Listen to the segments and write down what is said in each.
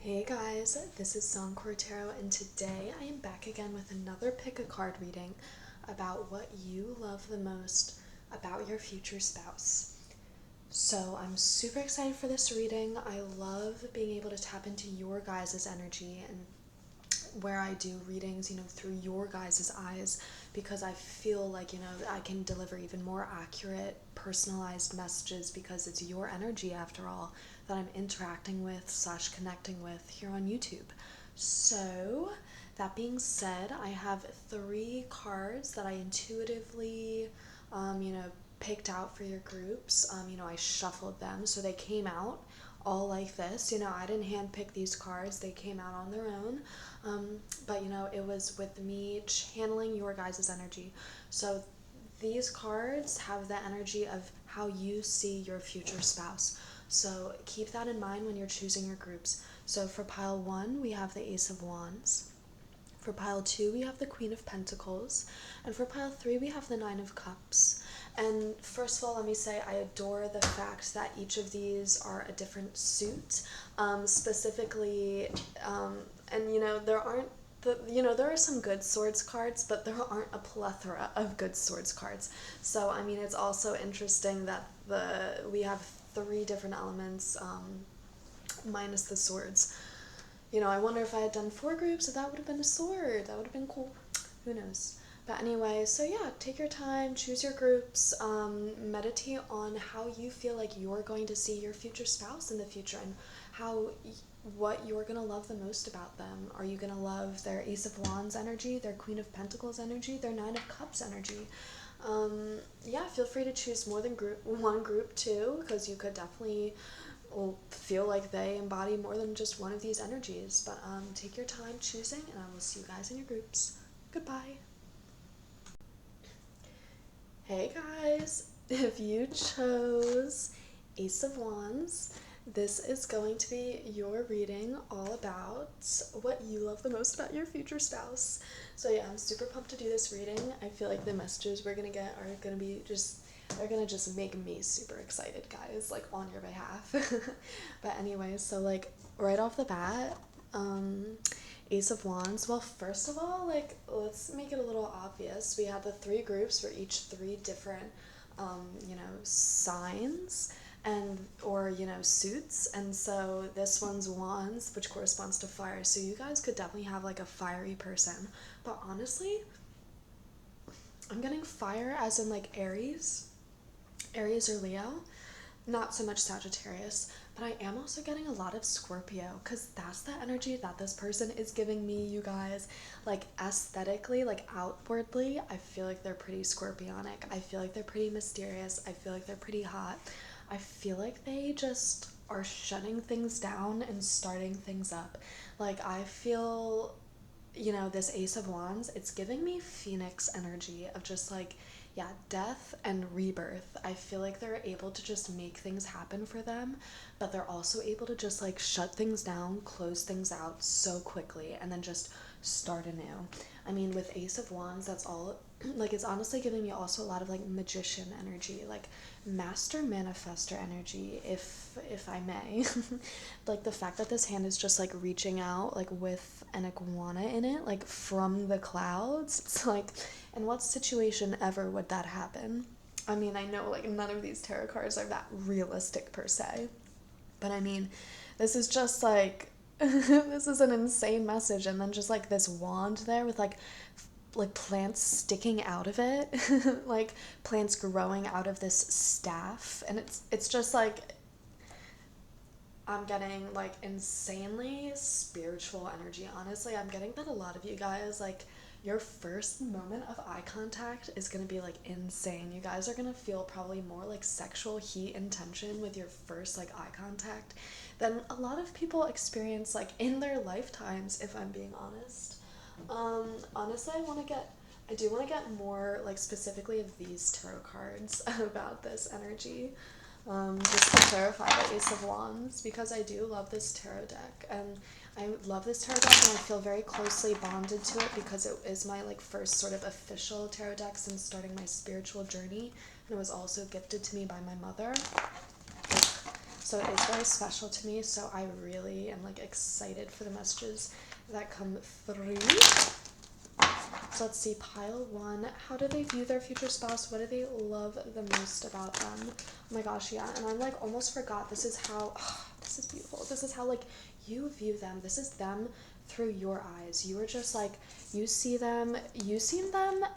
Hey guys, this is SansCorpsTarot, and today I am back again with another pick a card reading about what you love the most about your future spouse. So I'm super excited for this reading. I love being able to tap into your guys' energy and where I do readings, through your guys' eyes, because I feel like, I can deliver even more accurate, personalized messages because it's your energy, after all, that I'm interacting with / connecting with here on YouTube. So, that being said, I have 3 cards that I intuitively, picked out for your groups. I shuffled them, so they came out all like this. I didn't handpick these cards, they came out on their own. But it was with me channeling your guys' energy. So these cards have the energy of how you see your future spouse. So keep that in mind when you're choosing your groups. So for pile 1, we have the Ace of Wands. For pile 2, we have the Queen of Pentacles. And for pile 3, we have the Nine of Cups. And first of all, let me say I adore the fact that each of these are a different suit. Specifically, and there are some good swords cards, but there aren't a plethora of good swords cards. So it's also interesting that we have 3 different elements, minus the swords. I wonder if I had done 4 groups, if that would have been a sword. That would have been cool. Who knows? But anyway, so yeah, take your time, choose your groups, meditate on how you feel like you're going to see your future spouse in the future, and what you're going to love the most about them. Are you going to love their Ace of Wands energy, their Queen of Pentacles energy, their Nine of Cups energy? Yeah, feel free to choose more than one group too, because you could definitely feel like they embody more than just one of these energies. But take your time choosing, and I will see you guys in your groups. Goodbye. Hey guys, if you chose Ace of Wands, this is going to be your reading all about what you love the most about your future spouse. So yeah, I'm super pumped to do this reading. I feel like the messages we're gonna get are gonna be they're gonna just make me super excited, guys, like on your behalf. But anyways, so like right off the bat, Ace of Wands. Well, first of all, let's make it a little obvious. We have the 3 groups for each 3 different, signs or suits. And so this one's Wands, which corresponds to fire. So you guys could definitely have like a fiery person. But honestly, I'm getting fire as in like Aries or Leo. Not so much Sagittarius, but I am also getting a lot of Scorpio, because that's the energy that this person is giving me, you guys. Like aesthetically, like outwardly, I feel like they're pretty scorpionic. I feel like they're pretty mysterious. I feel like they're pretty hot. I feel like they just are shutting things down and starting things up. Like I feel, this Ace of Wands, it's giving me Phoenix energy of just like, yeah, death and rebirth. I feel like they're able to just make things happen for them, but they're also able to just like shut things down, close things out so quickly, and then just start anew. With Ace of Wands, that's all, like, it's honestly giving me also a lot of like magician energy, like master manifester energy, if I may. Like the fact that this hand is just like reaching out like with an iguana in it, like from the clouds. It's like, in what situation ever would that happen? I know like none of these tarot cards are that realistic per se, but this is just like this is an insane message. And then just like this wand there with like plants sticking out of it, like plants growing out of this staff, and it's just like I'm getting like insanely spiritual energy. Honestly, I'm getting that a lot of you guys, like, your first moment of eye contact is gonna be like insane. You guys are gonna feel probably more like sexual heat and tension with your first like eye contact than a lot of people experience like in their lifetimes, if I'm being honest. Honestly, I do want to get more like specifically of these tarot cards about this energy. Just to clarify the Ace of Wands, because I do love this tarot deck, and I love this tarot deck, and I feel very closely bonded to it because it is my like first sort of official tarot deck since starting my spiritual journey, and it was also gifted to me by my mother. So it is very special to me, so I really am like excited for the messages that come through. So let's see, pile 1. How do they view their future spouse? What do they love the most about them? Oh my gosh, yeah. And I'm like almost forgot. This is how, this is beautiful. This is how like you view them. This is them through your eyes. You are just like, you see them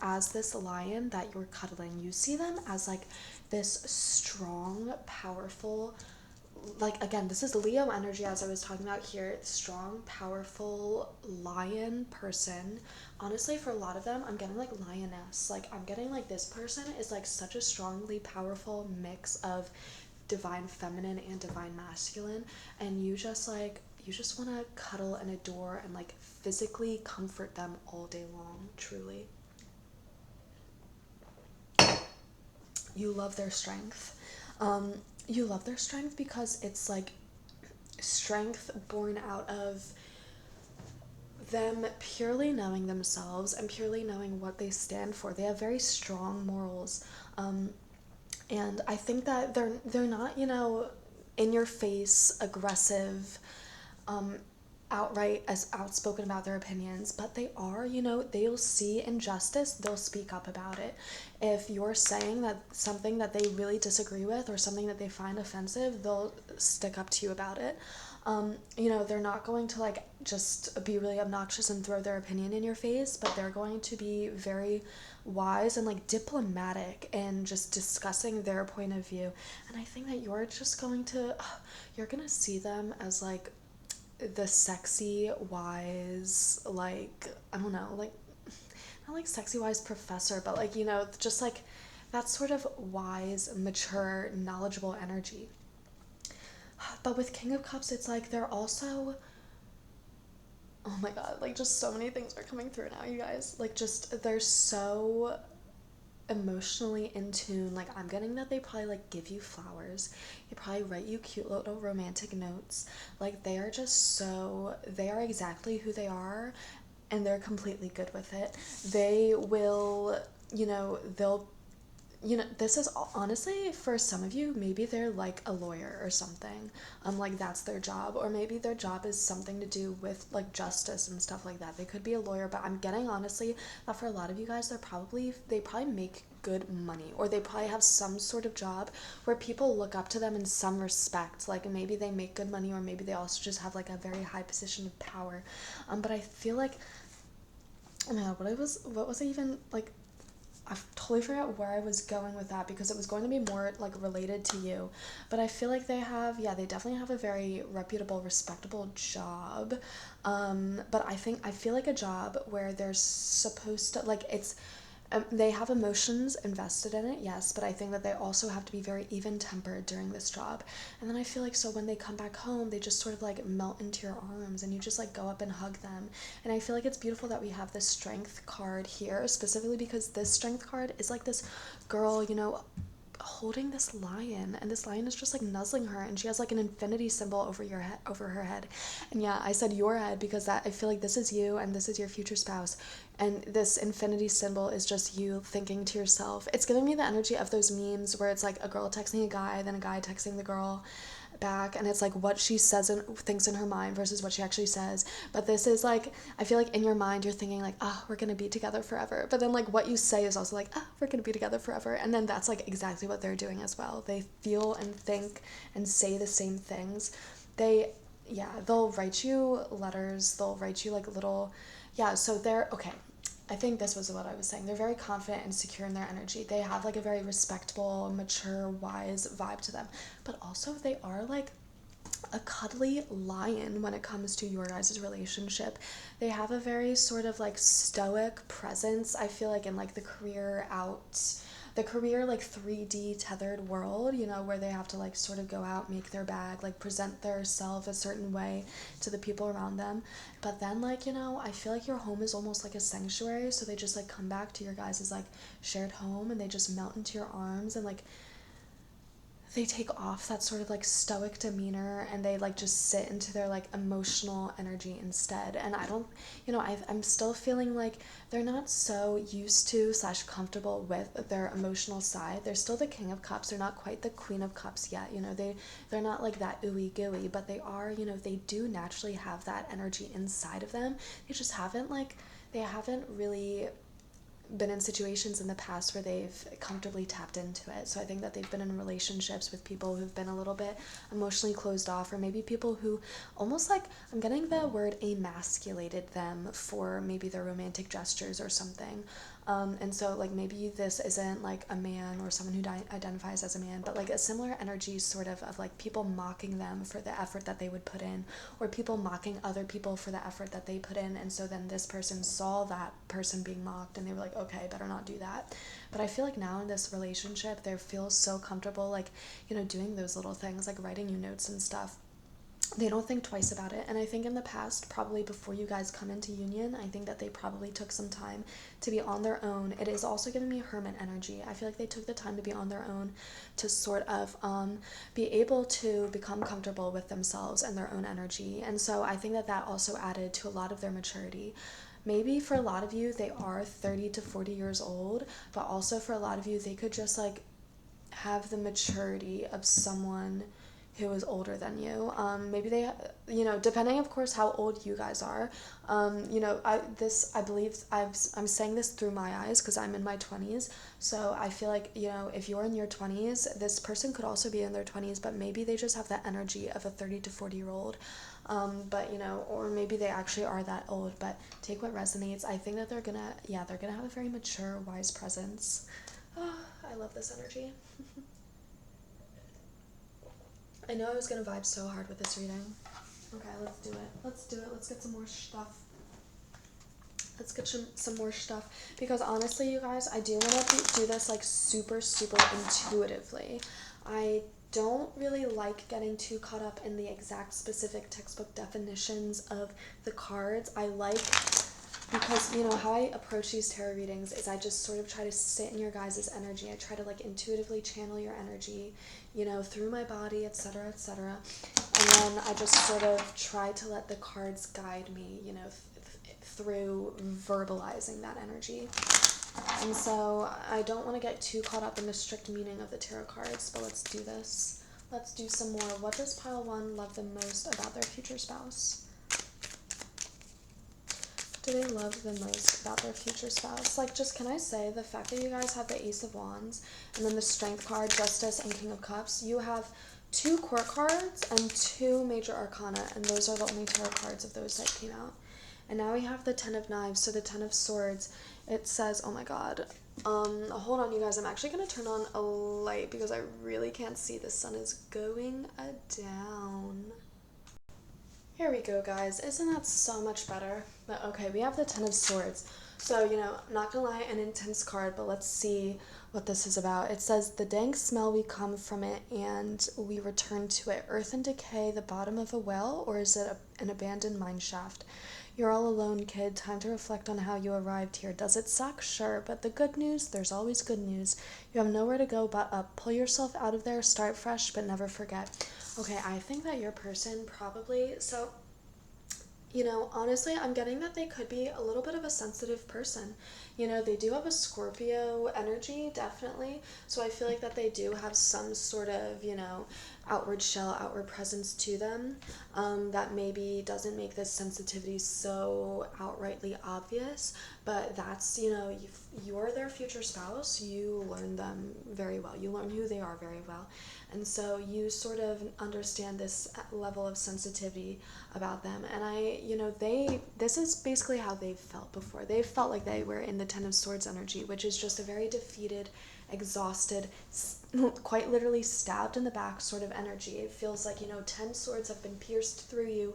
as this lion that you're cuddling. You see them as like this strong, powerful, like again, this is Leo energy, as I was talking about here. Strong, powerful lion person. Honestly, for a lot of them, I'm getting like lioness. Like I'm getting like this person is like such a strongly powerful mix of divine feminine and divine masculine, and you just want to cuddle and adore and like physically comfort them all day long. Truly, you love their strength. You love their strength because it's like strength born out of them purely knowing themselves and purely knowing what they stand for. They have very strong morals, and I think that they're not, you know, in your face, aggressive, outright as outspoken about their opinions, but they are, you know, they'll see injustice, they'll speak up about it. If you're saying that something that they really disagree with or something that they find offensive, they'll stick up to you about it. You know, they're not going to like just be really obnoxious and throw their opinion in your face, but they're going to be very wise and like diplomatic and just discussing their point of view. And I think that you're gonna see them as like the sexy, wise, like, I don't know, like, not like sexy, wise professor, but like, you know, just like that sort of wise, mature, knowledgeable energy. But with King of Cups, it's like they're also, oh my god, like just so many things are coming through now, you guys. Like just, they're so emotionally in tune. Like I'm getting that they probably like give you flowers, they probably write you cute little romantic notes. Like they are exactly who they are, and they're completely good with it. They will, you know, this is honestly, for some of you, maybe they're like a lawyer or something. Like that's their job, or maybe their job is something to do with like justice and stuff like that. They could be a lawyer, but I'm getting honestly that for a lot of you guys, they probably make good money, or they probably have some sort of job where people look up to them in some respect. Like maybe they make good money, or maybe they also just have like a very high position of power. But I feel like, oh my god, what was I even like, I totally forgot where I was going with that, because it was going to be more like related to you. But I feel like they definitely have a very reputable, respectable job. But I feel like a job where they're supposed to, like, it's, they have emotions invested in it, yes, but I think that they also have to be very even-tempered during this job. And then I feel like, so when they come back home, they just sort of like melt into your arms, and you just like go up and hug them. And I feel like it's beautiful that we have this strength card here, specifically because this strength card is like this girl, you know, holding this lion, and this lion is just like nuzzling her, and she has like an infinity symbol over her head. And yeah, I said your head because that, I feel like this is you and this is your future spouse, and this infinity symbol is just you thinking to yourself. It's giving me the energy of those memes where it's like a girl texting a guy, then a guy texting the girl back, and it's like what she says and thinks in her mind versus what she actually says. But this is like, I feel like in your mind you're thinking like, we're gonna be together forever, but then like what you say is also like, we're gonna be together forever. And then that's like exactly what they're doing as well. They feel and think and say the same things. They'll write you letters, they'll write you like little, so they're okay. I think this was what I was saying. They're very confident and secure in their energy. They have like a very respectable, mature, wise vibe to them. But also they are like a cuddly lion when it comes to your guys' relationship. They have a very sort of like stoic presence, I feel like, in like the career like 3D tethered world, you know, where they have to like sort of go out, make their bag, like present their self a certain way to the people around them. But then, like, you know, I feel like your home is almost like a sanctuary, so they just like come back to your guys' like shared home, and they just melt into your arms, and like they take off that sort of like stoic demeanor and they like just sit into their like emotional energy instead. And I don't, I'm still feeling like they're not so used to / comfortable with their emotional side. They're still the King of Cups. They're not quite the Queen of Cups yet. They're not like that ooey gooey, but they are, they do naturally have that energy inside of them. They haven't really been in situations in the past where they've comfortably tapped into it. So I think that they've been in relationships with people who've been a little bit emotionally closed off, or maybe people who almost like, I'm getting the word emasculated them for maybe their romantic gestures or something. And so like maybe this isn't like a man or someone who identifies as a man, but like a similar energy sort of like people mocking them for the effort that they would put in, or people mocking other people for the effort that they put in. And so then this person saw that person being mocked and they were like, okay, better not do that. But I feel like now in this relationship, they feel so comfortable, like, doing those little things, like writing you notes and stuff. They don't think twice about it. And I think in the past, probably before you guys come into union, I think that they probably took some time to be on their own. It is also giving me hermit energy. I feel like they took the time to be on their own to sort of be able to become comfortable with themselves and their own energy. And so I think that that also added to a lot of their maturity. Maybe for a lot of you, they are 30 to 40 years old, but also for a lot of you, they could just like have the maturity of someone who is older than you. Maybe they, depending of course how old you guys are. I believe I'm saying this through my eyes because I'm in my 20s. So I feel like, if you're in your 20s, this person could also be in their 20s, but maybe they just have that energy of a 30 to 40-year-old. Or maybe they actually are that old, but take what resonates. I think that they're gonna have a very mature, wise presence. Oh, I love this energy. I know I was gonna vibe so hard with this reading. Okay, let's do it. Let's get some more stuff. Some more stuff. Because honestly, you guys, I do want to do this like super, super intuitively. I don't really like getting too caught up in the exact specific textbook definitions of the cards. Because how I approach these tarot readings is I just sort of try to sit in your guys' energy. I try to like intuitively channel your energy, through my body, etc., etc. And then I just sort of try to let the cards guide me, through verbalizing that energy. And so I don't want to get too caught up in the strict meaning of the tarot cards, but let's do this. Let's do some more. What does pile 1 love the most about their future spouse? Do they love the most about their future spouse? Like, just can I say, the fact that you guys have the Ace of Wands and then the Strength card, Justice, and King of Cups, you have 2 court cards and 2 major arcana, and those are the only tarot cards of those that came out. And now we have the 10 of Knives, so the 10 of Swords. It says, oh my god, hold on, you guys, I'm actually going to turn on a light because I really can't see. The sun is going down. Here we go, guys. Isn't that so much better? But okay, we have the 10 of Swords. So, not gonna lie, an intense card, but let's see what this is about. It says, the dank smell, we come from it and we return to it. Earth and decay, the bottom of a well, or is it an abandoned mine shaft? You're all alone, kid. Time to reflect on how you arrived here. Does it suck? Sure, but the good news, there's always good news. You have nowhere to go but up. Pull yourself out of there, start fresh, but never forget. Okay, I think that your person probably, honestly, I'm getting that they could be a little bit of a sensitive person. They do have a Scorpio energy, definitely. So I feel like that they do have some sort of, outward shell, outward presence to them, that maybe doesn't make this sensitivity so outrightly obvious. But that's, you're their future spouse. You learn them very well. You learn who they are very well. And so you sort of understand this level of sensitivity about them. And this is basically how they've felt before. They've felt like they were in the 10 of Swords energy, which is just a very defeated, exhausted, quite literally stabbed in the back sort of energy. It feels like, 10 swords have been pierced through you,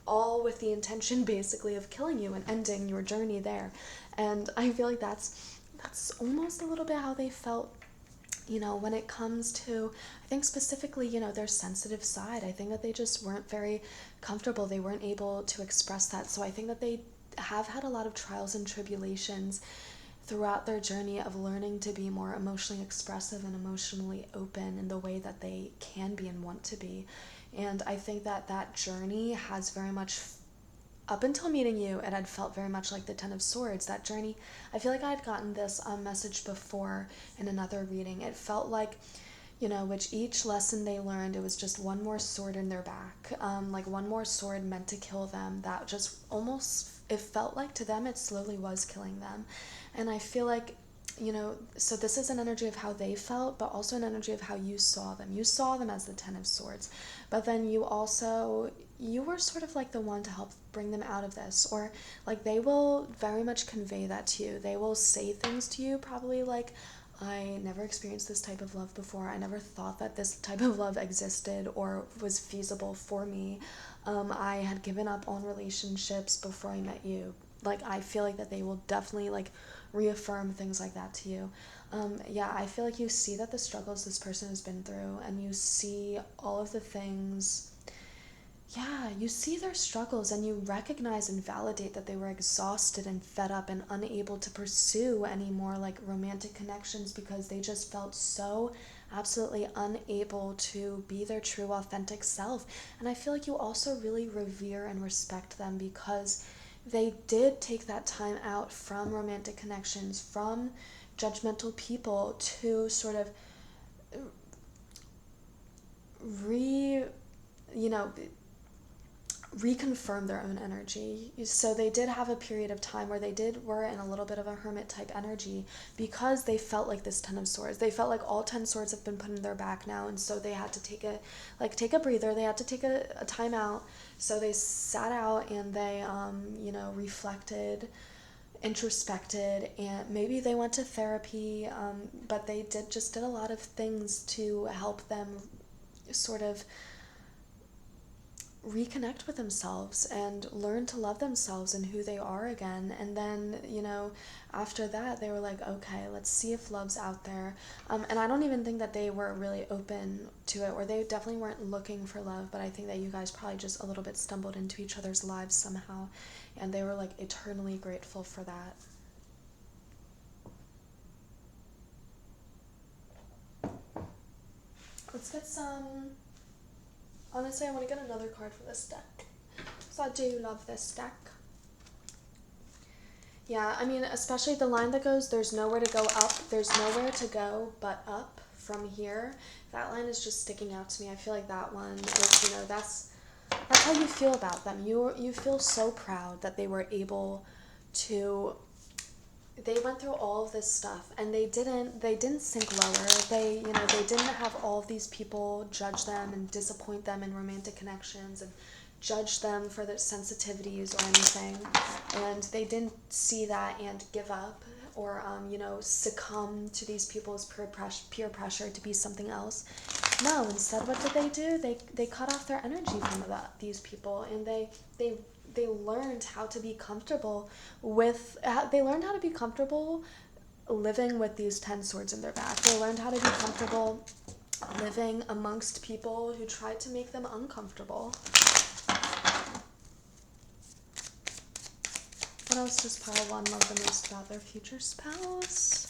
all with the intention basically of killing you and ending your journey there. And I feel like that's almost a little bit how they felt, when it comes to, I think specifically, their sensitive side. I think that they just weren't very comfortable. They weren't able to express that. So I think that they have had a lot of trials and tribulations throughout their journey of learning to be more emotionally expressive and emotionally open in the way that they can be and want to be. And I think that that journey has very much, up until meeting you, it had felt very much like the Ten of Swords. That journey, I feel like I had gotten this message before in another reading. It felt like, which each lesson they learned, it was just one more sword in their back, like one more sword meant to kill them. That just almost, it felt like to them it slowly was killing them. And I feel like, so this is an energy of how they felt, but also an energy of how you saw them. You saw them as the Ten of Swords, but then you were sort of like the one to help bring them out of this, or like they will very much convey that to you. They will say things to you probably like, I never experienced this type of love before. I never thought that this type of love existed or was feasible for me. I had given up on relationships before I met you. Like, I feel like that they will definitely like reaffirm things like that to you. Yeah, I feel like you see that the struggles this person has been through, and you see all of the things. Yeah, you see their struggles, and you recognize and validate that they were exhausted and fed up and unable to pursue any more like romantic connections because they just felt so absolutely unable to be their true authentic self. And I feel like you also really revere and respect them because they did take that time out from romantic connections, from judgmental people, to sort of reconfirm their own energy. So they did have a period of time where were in a little bit of a hermit type energy because they felt like this Ten of Swords. They felt like all 10 swords have been put in their back now, and so they had to take a breather. They had to take a time out. So they sat out and they reflected, introspected, and maybe they went to therapy, but they did a lot of things to help them sort of reconnect with themselves and learn to love themselves and who they are again. And then, after that, they were like, okay, let's see if love's out there. And I don't even think that they were really open to it, or they definitely weren't looking for love, but I think that you guys probably just a little bit stumbled into each other's lives somehow, and they were like eternally grateful for that. Let's get some. Honestly, I want to get another card for this deck, so I do love this deck. Yeah, I mean, especially the line that goes, there's nowhere to go up, there's nowhere to go but up from here. That line is just sticking out to me. I feel like that one is, that's how you feel about them. You feel so proud that they were able to. They went through all of this stuff, and they didn't sink lower. They didn't have all of these people judge them and disappoint them in romantic connections and judge them for their sensitivities or anything. And they didn't see that and give up or succumb to these people's peer pressure to be something else. No, instead, what did they do? They cut off their energy from these people, and they learned how to be comfortable living with these 10 swords in their back. They learned how to be comfortable living amongst people who tried to make them uncomfortable. What else does pile 1 love the most about their future spouse?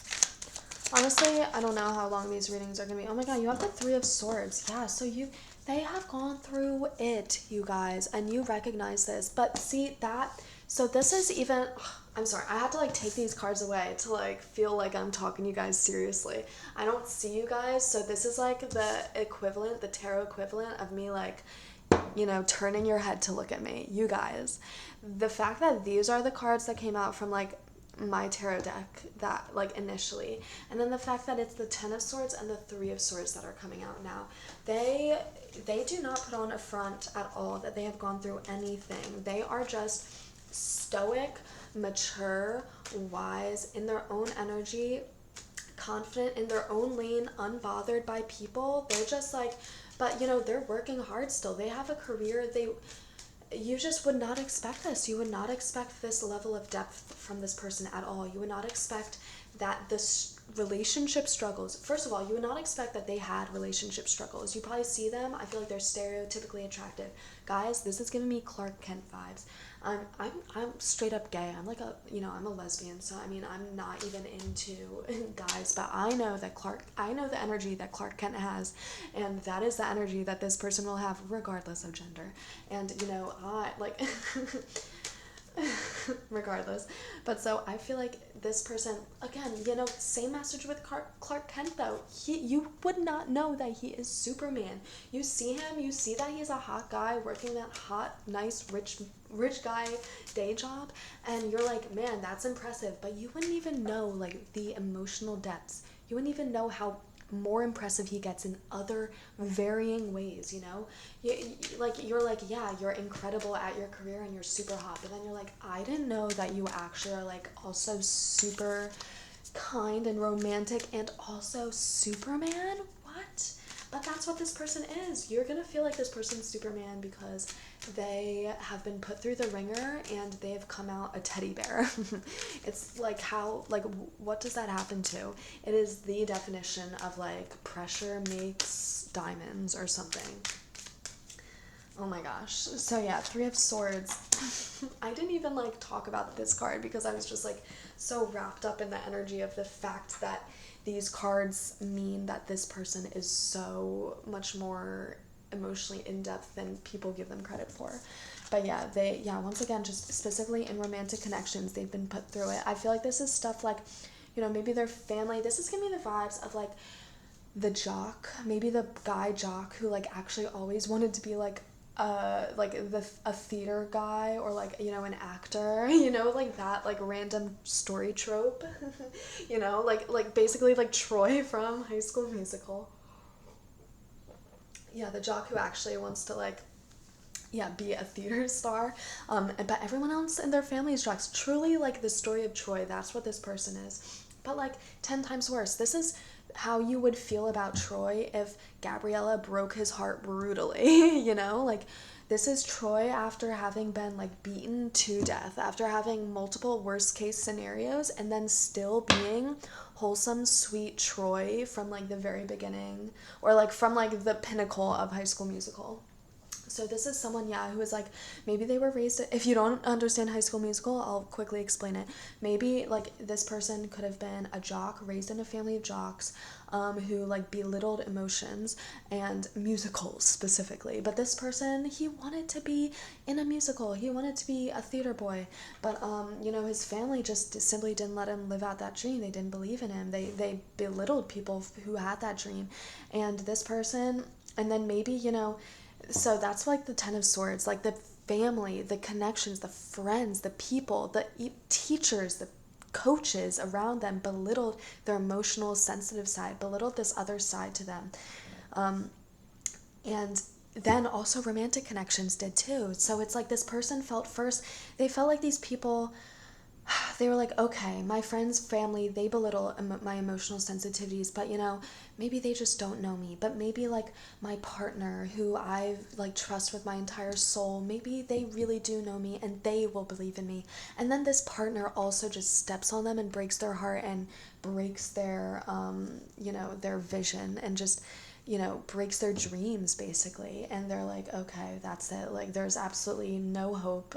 Honestly, I don't know how long these readings are going to be. Oh my god, you have the 3 of Swords. Yeah, so they have gone through it, you guys, and you recognize this. But see so this is even, I'm sorry, I had to take these cards away to feel like I'm talking to you guys seriously. I don't see you guys, so this is the equivalent, the tarot equivalent of me turning your head to look at me. You guys, the fact that these are the cards that came out from my tarot deck that initially, and then the fact that it's the 10 of Swords and the 3 of Swords that are coming out now, they do not put on a front at all that they have gone through anything. They are just stoic, mature, wise in their own energy, confident in their own lane, unbothered by people. They're just but they're working hard still. They have a career. You just would not expect this. You would not expect this level of depth from this person at all. You would not expect that this relationship struggles, first of all, you would not expect that they had relationship struggles. You probably see them, I feel like they're stereotypically attractive. Guys, this is giving me Clark Kent vibes. I'm straight up gay. I'm like I'm a lesbian, so I mean, I'm not even into guys, but I know the energy that Clark Kent has, and that is the energy that this person will have regardless of gender. And I like regardless. But so I feel like this person, again, same message with Clark Kent though. You would not know that he is Superman. You see him, you see that he's a hot guy working that hot, nice, rich guy day job, and you're like, man, that's impressive. But you wouldn't even know like the emotional depths. You wouldn't even know how more impressive he gets in other varying ways. You're like, yeah, you're incredible at your career and you're super hot, but then you're like, I didn't know that you actually are like also super kind and romantic and also Superman. What? But that's what this person is. You're gonna feel like this person's Superman because they have been put through the ringer and they've come out a teddy bear. It's like what does that happen to? It is the definition of like pressure makes diamonds or something. Oh my gosh. So yeah, 3 of Swords. I didn't even like talk about this card because I was just like so wrapped up in the energy of the fact that these cards mean that this person is so much more emotionally in-depth than people give them credit for. But yeah, once again, just specifically in romantic connections, they've been put through it. I feel like this is stuff like, maybe their family. This is giving me the vibes of like the jock, maybe the guy jock who like actually always wanted to be like a theater guy or like an actor, like that like random story trope. like basically like Troy from High School Musical. Yeah, the jock who actually wants to like be a theater star, but everyone else in their family is jocks. Truly, like the story of Troy, that's what this person is, but like 10 times worse. This is how you would feel about Troy if Gabriella broke his heart brutally. Like this is Troy after having been like beaten to death, after having multiple worst case scenarios, and then still being wholesome, sweet Troy from like the very beginning, or like from like the pinnacle of High School Musical. So this is someone, who is like, maybe they were raised, if you don't understand High School Musical, I'll quickly explain it. Maybe like this person could have been a jock raised in a family of jocks, who like belittled emotions and musicals specifically. But this person, he wanted to be in a musical. He wanted to be a theater boy. But, his family just simply didn't let him live out that dream. They didn't believe in him. They belittled people who had that dream. And this person, and then maybe, so that's like the 10 of Swords, like the family, the connections, the friends, the people, the teachers, the coaches around them belittled their emotional, sensitive side, belittled this other side to them. And then also romantic connections did too. So it's like this person they felt like these people, they were like, okay, my friends, family, they belittle my emotional sensitivities, but maybe they just don't know me. But maybe like my partner, who I like trust with my entire soul, maybe they really do know me and they will believe in me. And then this partner also just steps on them and breaks their heart and breaks their their vision and just breaks their dreams basically. And they're like, okay, that's it. Like there's absolutely no hope.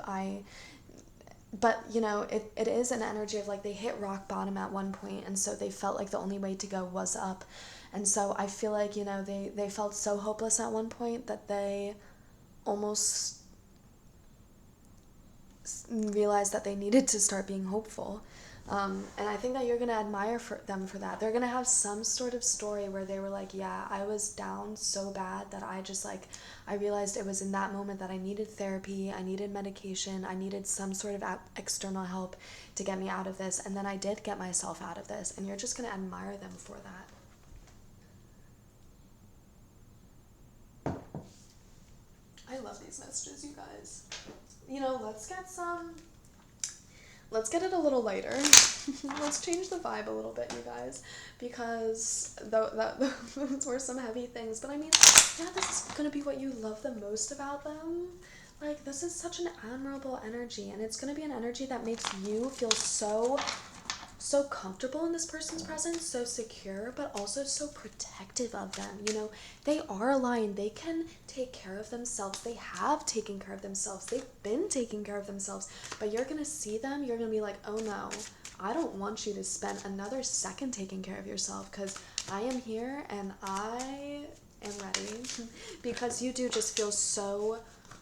But it is an energy of like they hit rock bottom at one point, and so they felt like the only way to go was up. And so I feel like they felt so hopeless at one point that they almost realized that they needed to start being hopeful. And I think that you're going to admire them for that. They're going to have some sort of story where they were like, yeah, I was down so bad that I realized it was in that moment that I needed therapy, I needed medication, I needed some sort of external help to get me out of this. And then I did get myself out of this. And you're just going to admire them for that. I love these messages, you guys. Let's get it a little lighter. Let's change the vibe a little bit, you guys, because those were some heavy things. But I mean, yeah, this is going to be what you love the most about them. Like, this is such an admirable energy, and it's going to be an energy that makes you feel so so comfortable in this person's presence, so secure, but also so protective of them. You know, they are aligned. They can take care of themselves. They have taken care of themselves. They've been taking care of themselves. But you're going to see them. You're going to be like, oh no, I don't want you to spend another second taking care of yourself, because I am here and I am ready. Because you do just feel so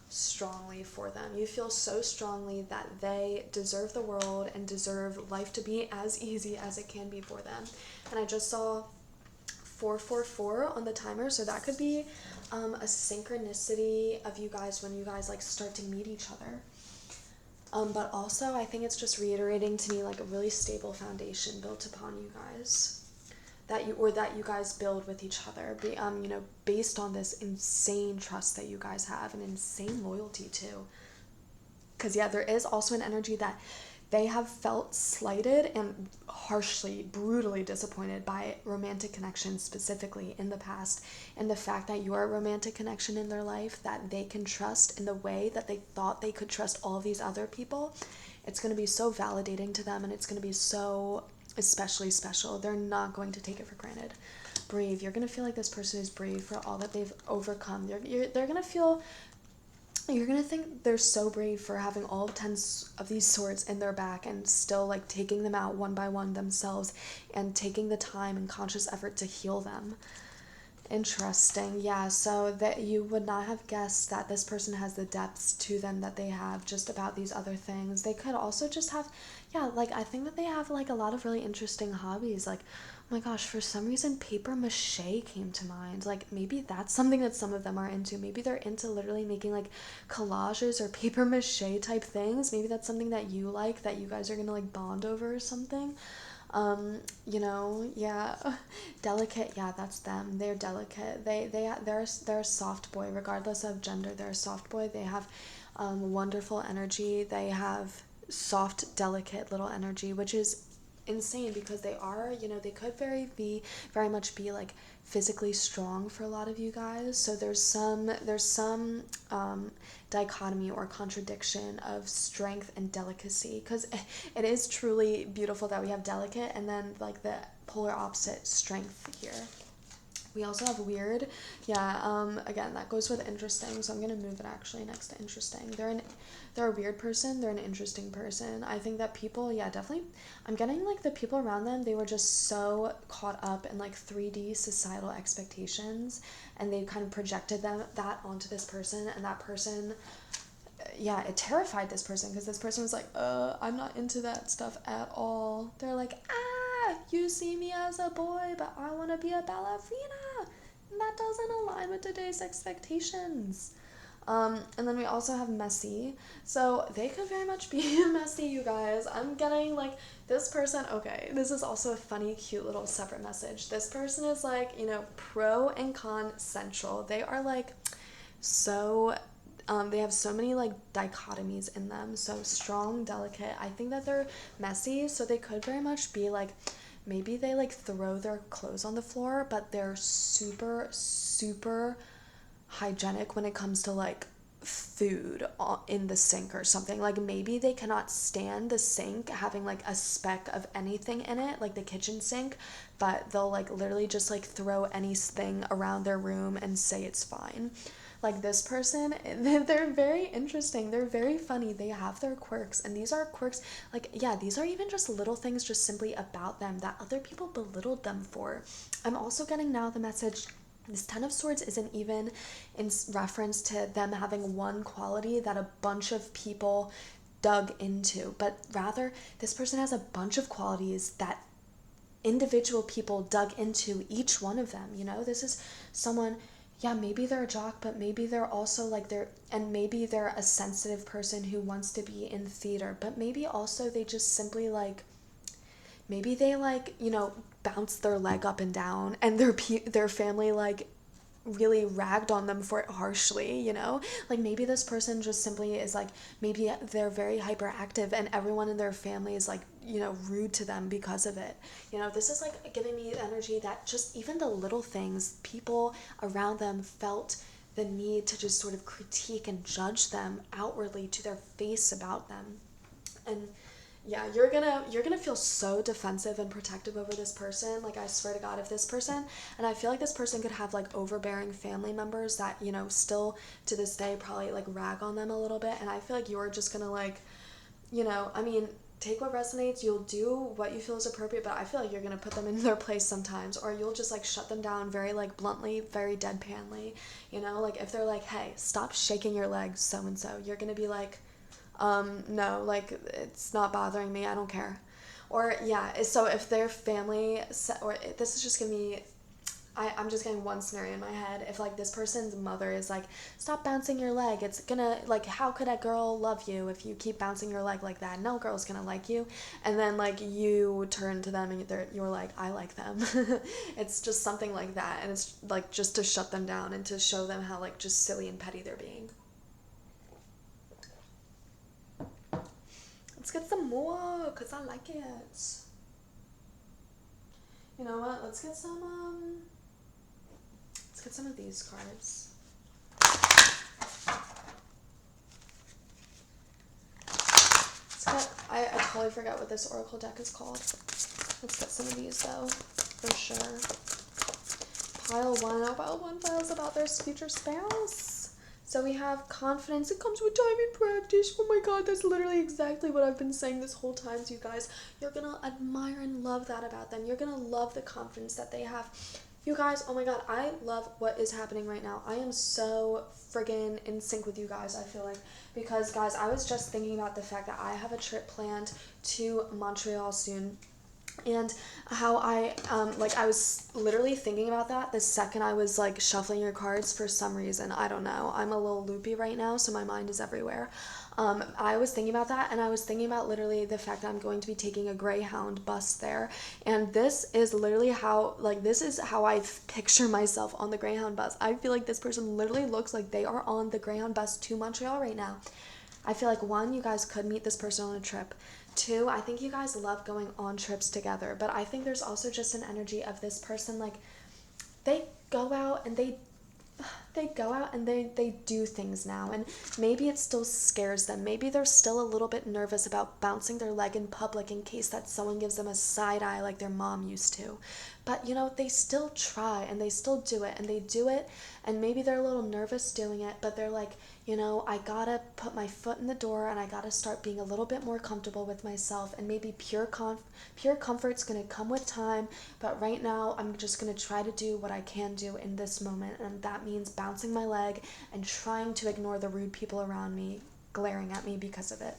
strongly for them. You feel so strongly that they deserve the world and deserve life to be as easy as it can be for them. And I just saw 444 on the timer, so that could be a synchronicity of you guys when you guys like start to meet each other. But also I think it's just reiterating to me like a really stable foundation built upon you guys, that you guys build with each other, you know, based on this insane trust that you guys have and insane loyalty too. Because yeah, there is also an energy that they have felt slighted and harshly, brutally disappointed by romantic connections specifically in the past, and the fact that you are a romantic connection in their life that they can trust in the way that they thought they could trust all of these other people, it's going to be so validating to them, and it's going to be so especially special. They're not going to take it for granted. Brave. You're going to feel like this person is brave for all that they've overcome. They're going to feel, you're going to think they're so brave for having all 10 of these swords in their back and still like taking them out one by one themselves and taking the time and conscious effort to heal them. Interesting. Yeah, so that you would not have guessed that this person has the depths to them that they have just about these other things. They could also just have, yeah, like I think that they have like a lot of really interesting hobbies. Like, oh my gosh, for some reason paper mache came to mind. Like maybe that's something that some of them are into. Maybe they're into literally making like collages or paper mache type things. Maybe that's something that you like, that you guys are gonna like bond over or something. You know, yeah, delicate, yeah, that's them. They're delicate. They're a soft boy, regardless of gender. They're a soft boy. They have wonderful energy. They have soft, delicate little energy, which is insane because they are, you know, they could very much be like physically strong for a lot of you guys. So there's some dichotomy or contradiction of strength and delicacy, because it is truly beautiful that we have delicate and then like the polar opposite, strength here. We also have weird. Yeah, again, that goes with interesting, so I'm going to move it actually next to interesting. They're a weird person, they're an interesting person. I think that people, yeah, definitely, I'm getting like the people around them, they were just so caught up in like 3D societal expectations, and they kind of projected that onto this person, and that person, yeah, it terrified this person, because this person was like, I'm not into that stuff at all. They're like, you see me as a boy, but I want to be a ballerina. And that doesn't align with today's expectations. And then we also have messy. So they could very much be messy, you guys. I'm getting like this person. Okay, this is also a funny, cute little separate message. This person is like, you know, pro and con central. They are like so they have so many like dichotomies in them. So strong, delicate. I think that they're messy, so they could very much be like, maybe they like throw their clothes on the floor, but they're super, super hygienic when it comes to like food in the sink or something. Like maybe they cannot stand the sink having like a speck of anything in it, like the kitchen sink, but they'll like literally just like throw anything around their room and say it's fine. Like this person, they're very interesting. They're very funny. They have their quirks, and these are quirks, like, yeah, these are even just little things just simply about them that other people belittled them for. I'm also getting now the message, this 10 of Swords isn't even in reference to them having one quality that a bunch of people dug into, but rather this person has a bunch of qualities that individual people dug into, each one of them. You know, this is someone, yeah, maybe they're a jock, but maybe they're also like maybe they're a sensitive person who wants to be in theater, but maybe also they just simply like, maybe they like, you know, bounce their leg up and down, and their family like really ragged on them for it harshly, you know? Like maybe this person just simply is like, maybe they're very hyperactive and everyone in their family is like, you know, rude to them because of it. You know, this is like giving me energy that just even the little things, people around them felt the need to just sort of critique and judge them outwardly to their face about them. And Yeah, you're gonna feel so defensive and protective over this person. Like, I swear to God, if this person, and I feel like this person could have like overbearing family members that, you know, still to this day probably like rag on them a little bit, and I feel like you're just gonna like, you know, I mean, take what resonates, you'll do what you feel is appropriate, but I feel like you're gonna put them in their place sometimes, or you'll just like shut them down very like bluntly, very deadpanly, you know, like if they're like, hey, stop shaking your legs, so and so, you're gonna be like, no, like, it's not bothering me, I don't care. Or, yeah, so if their family, or this is just gonna be, I'm just getting one scenario in my head. If, like, this person's mother is like, stop bouncing your leg, it's gonna, like, how could a girl love you if you keep bouncing your leg like that? No girl's gonna like you. And then, like, you turn to them and you're like, I like them. It's just something like that. And it's, like, just to shut them down and to show them how, like, just silly and petty they're being. Let's get some more, because I like it. You know what? Let's get some of these cards. I totally forgot what this oracle deck is called. Let's get some of these, though, for sure. Pile 1. Oh, pile 1 files about their future spouse. So we have confidence. It comes with time and practice. Oh my God, that's literally exactly what I've been saying this whole time to you guys. You're gonna admire and love that about them. You're gonna love the confidence that they have. You guys, oh my God, I love what is happening right now. I am so friggin' in sync with you guys, I feel like. Because, guys, I was just thinking about the fact that I have a trip planned to Montreal soon. And how I was literally thinking about that the second I was like shuffling your cards for some reason. I don't know. I'm a little loopy right now, so my mind is everywhere. I was thinking about that, and I was thinking about literally the fact that I'm going to be taking a Greyhound bus there. And this is literally how, like, this is how I picture myself on the Greyhound bus. I feel like this person literally looks like they are on the Greyhound bus to Montreal right now. I feel like, 1, you guys could meet this person on a trip. 2, I think you guys love going on trips together, but I think there's also just an energy of this person, like, they go out and they do things now, and maybe it still scares them. Maybe they're still a little bit nervous about bouncing their leg in public in case that someone gives them a side eye like their mom used to. But, you know, they still try and they still do it, and they do it, and maybe they're a little nervous doing it, but they're like, you know, I gotta put my foot in the door and I gotta start being a little bit more comfortable with myself, and maybe pure comfort's gonna come with time, but right now I'm just gonna try to do what I can do in this moment, and that means bouncing my leg and trying to ignore the rude people around me glaring at me because of it.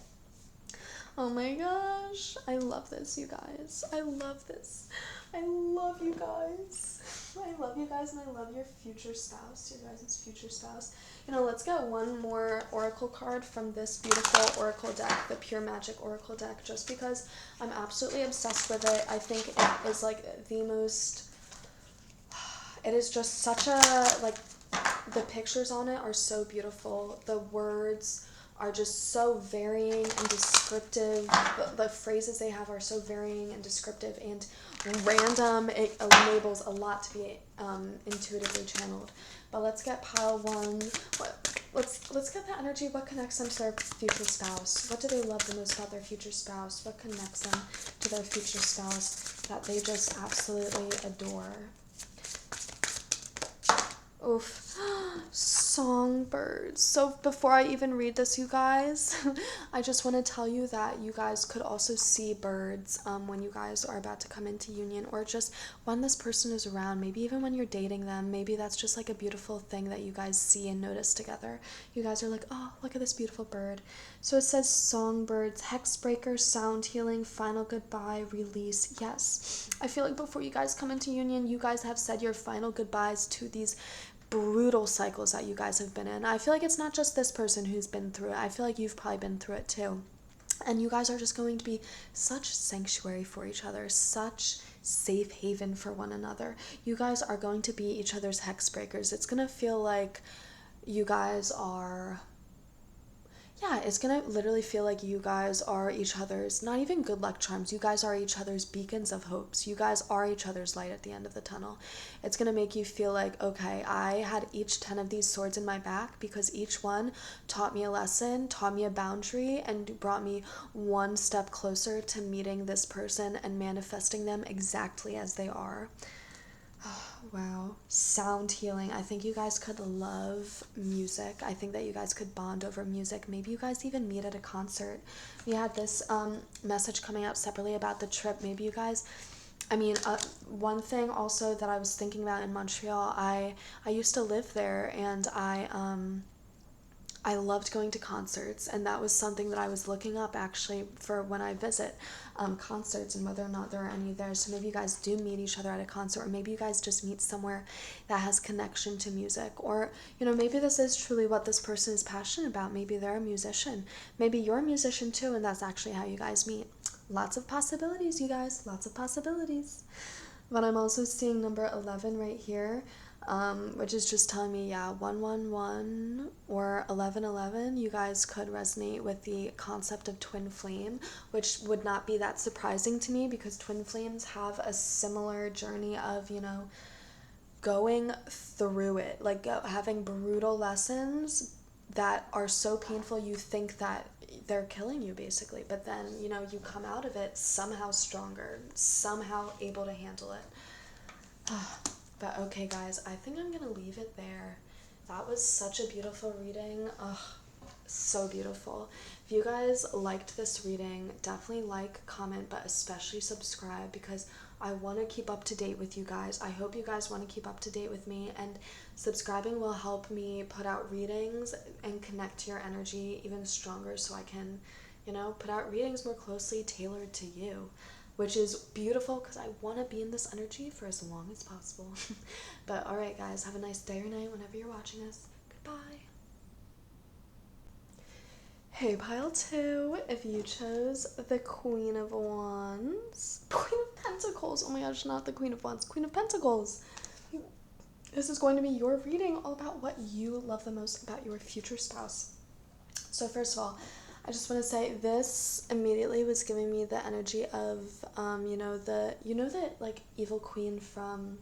Oh my gosh, I love this, you guys. I love this. I love you guys. I love you guys, and I love your future spouse, your guys' future spouse. You know, let's get one more oracle card from this beautiful oracle deck, the Pure Magic oracle deck, just because I'm absolutely obsessed with it. I think it is like the most, it is just such a, like, the pictures on it are so beautiful. The words are just so varying and descriptive. The phrases they have are so varying and descriptive and random. It enables a lot to be intuitively channeled. But let's get pile 1. Let's get the energy. What connects them to their future spouse? What do they love the most about their future spouse? What connects them to their future spouse that they just absolutely adore? Oof. Songbirds. So before I even read this, you guys, I just want to tell you that you guys could also see birds when you guys are about to come into union, or just when this person is around, maybe even when you're dating them. Maybe that's just like a beautiful thing that you guys see and notice together. You guys are like, oh, look at this beautiful bird. So it says songbirds, hexbreaker, sound healing, final goodbye, release. Yes, I feel like before you guys come into union, you guys have said your final goodbyes to these brutal cycles that you guys have been in. I feel like it's not just this person who's been through it. I feel like you've probably been through it too. And you guys are just going to be such sanctuary for each other, such safe haven for one another. You guys are going to be each other's hex breakers. It's going to feel like you guys are, yeah, it's gonna literally feel like you guys are each other's, not even good luck charms, you guys are each other's beacons of hopes. You guys are each other's light at the end of the tunnel. It's gonna make you feel like, okay, I had each 10 of these swords in my back because each one taught me a lesson, taught me a boundary, and brought me one step closer to meeting this person and manifesting them exactly as they are. Wow. Sound healing. I think you guys could love music. I think that you guys could bond over music. Maybe you guys even meet at a concert. We had this message coming out separately about the trip. Maybe you guys, one thing also that I was thinking about in Montreal, I used to live there, and I loved going to concerts, and that was something that I was looking up actually for when I visit concerts and whether or not there are any there. So maybe you guys do meet each other at a concert, or maybe you guys just meet somewhere that has connection to music, or maybe this is truly what this person is passionate about. Maybe they're a musician, maybe you're a musician too, and that's actually how you guys meet. Lots of possibilities, you guys, lots of possibilities. But I'm also seeing number 11 right here, which is just telling me, yeah, 111 or 1111, you guys could resonate with the concept of twin flame, which would not be that surprising to me because twin flames have a similar journey of, going through it, like having brutal lessons that are so painful you think that they're killing you basically, but then you come out of it somehow stronger, somehow able to handle it. But okay guys, I think I'm gonna leave it there. That was such a beautiful reading. So beautiful. If you guys liked this reading, definitely like, comment, but especially subscribe because I want to keep up to date with you guys. I hope you guys want to keep up to date with me, and subscribing will help me put out readings and connect to your energy even stronger so I can, put out readings more closely tailored to you, which is beautiful because I want to be in this energy for as long as possible. But alright guys, have a nice day or night whenever you're watching us. Goodbye. Hey, pile 2, if you chose the Queen of Wands, Queen of Pentacles, oh my gosh, not the Queen of Wands, Queen of Pentacles. This is going to be your reading all about what you love the most about your future spouse. So first of all, I just want to say this immediately was giving me the energy of, the like evil queen from,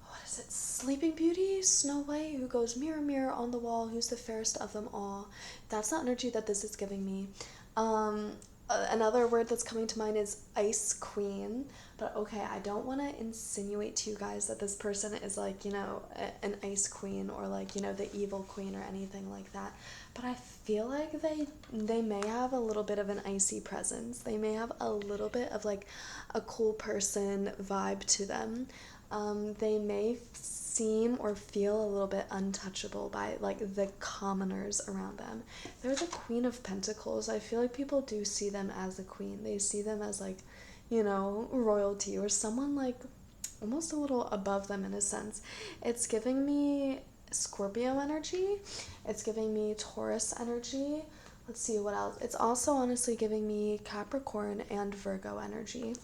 what is it, Sleeping Beauty, Snow White, who goes mirror, mirror on the wall, who's the fairest of them all. That's the energy that this is giving me. Another word that's coming to mind is Ice Queen, but okay, I don't want to insinuate to you guys that this person is like, an Ice Queen or like, the evil queen or anything like that, but I feel like they may have a little bit of an icy presence. They may have a little bit of like a cool person vibe to them. They may seem or feel a little bit untouchable by like the commoners around them. They're the Queen of Pentacles. I feel like people do see them as a queen. They see them as like, royalty or someone like almost a little above them in a sense. It's giving me Scorpio energy. It's giving me Taurus energy. Let's see what else. It's also honestly giving me Capricorn and Virgo energy.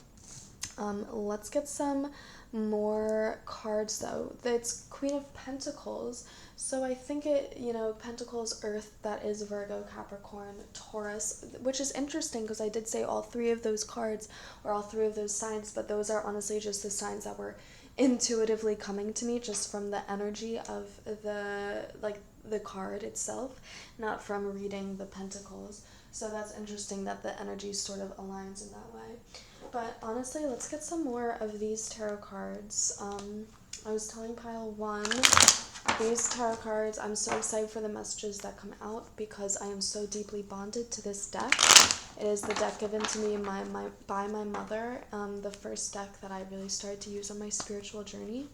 Let's get some more cards though. It's Queen of Pentacles, so I think it, Pentacles, Earth, that is Virgo, Capricorn, Taurus, which is interesting because I did say all three of those cards or all three of those signs, but those are honestly just the signs that were intuitively coming to me just from the energy of the card itself, not from reading the Pentacles. So that's interesting that the energy sort of aligns in that way. But honestly, let's get some more of these tarot cards. I was telling pile 1, these tarot cards, I'm so excited for the messages that come out because I am so deeply bonded to this deck. It is the deck given to me by my mother, the first deck that I really started to use on my spiritual journey.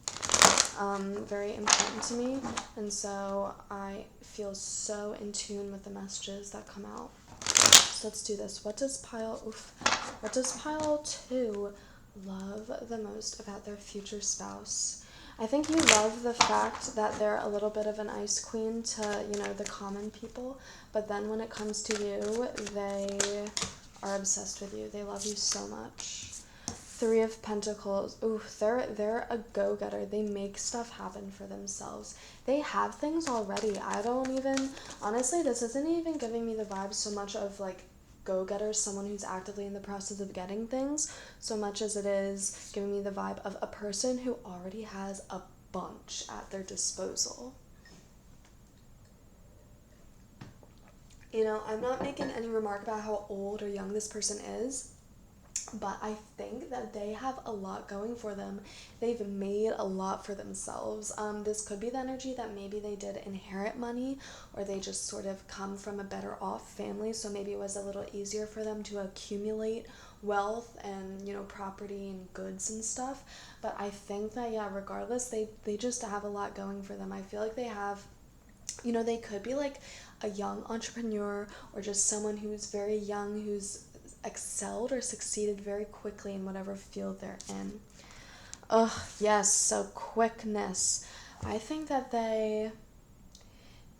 Very important to me, and so I feel so in tune with the messages that come out. So let's do this. What does pile 2 love the most about their future spouse? I think you love the fact that they're a little bit of an ice queen to, the common people, but then when it comes to you, they are obsessed with you. They love you so much. Three of Pentacles. Ooh, they're a go-getter. They make stuff happen for themselves. They have things already. I don't even, honestly, this isn't even giving me the vibe so much of like go-getter, someone who's actively in the process of getting things, so much as it is giving me the vibe of a person who already has a bunch at their disposal. You know, I'm not making any remark about how old or young this person is, but I think that they have a lot going for them. They've made a lot for themselves. This could be the energy that maybe they did inherit money, or they just sort of come from a better off family, so maybe it was a little easier for them to accumulate wealth and, you know, property and goods and stuff. But I think that, yeah, regardless, they just have a lot going for them. I feel like they have, you know, they could be like a young entrepreneur, or just someone who's very young, who's excelled or succeeded very quickly in whatever field they're in. Ugh, yes, so quickness. I think that they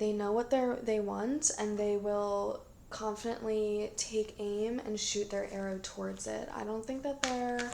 know what they want, and they will confidently take aim and shoot their arrow towards it. I don't think that they're,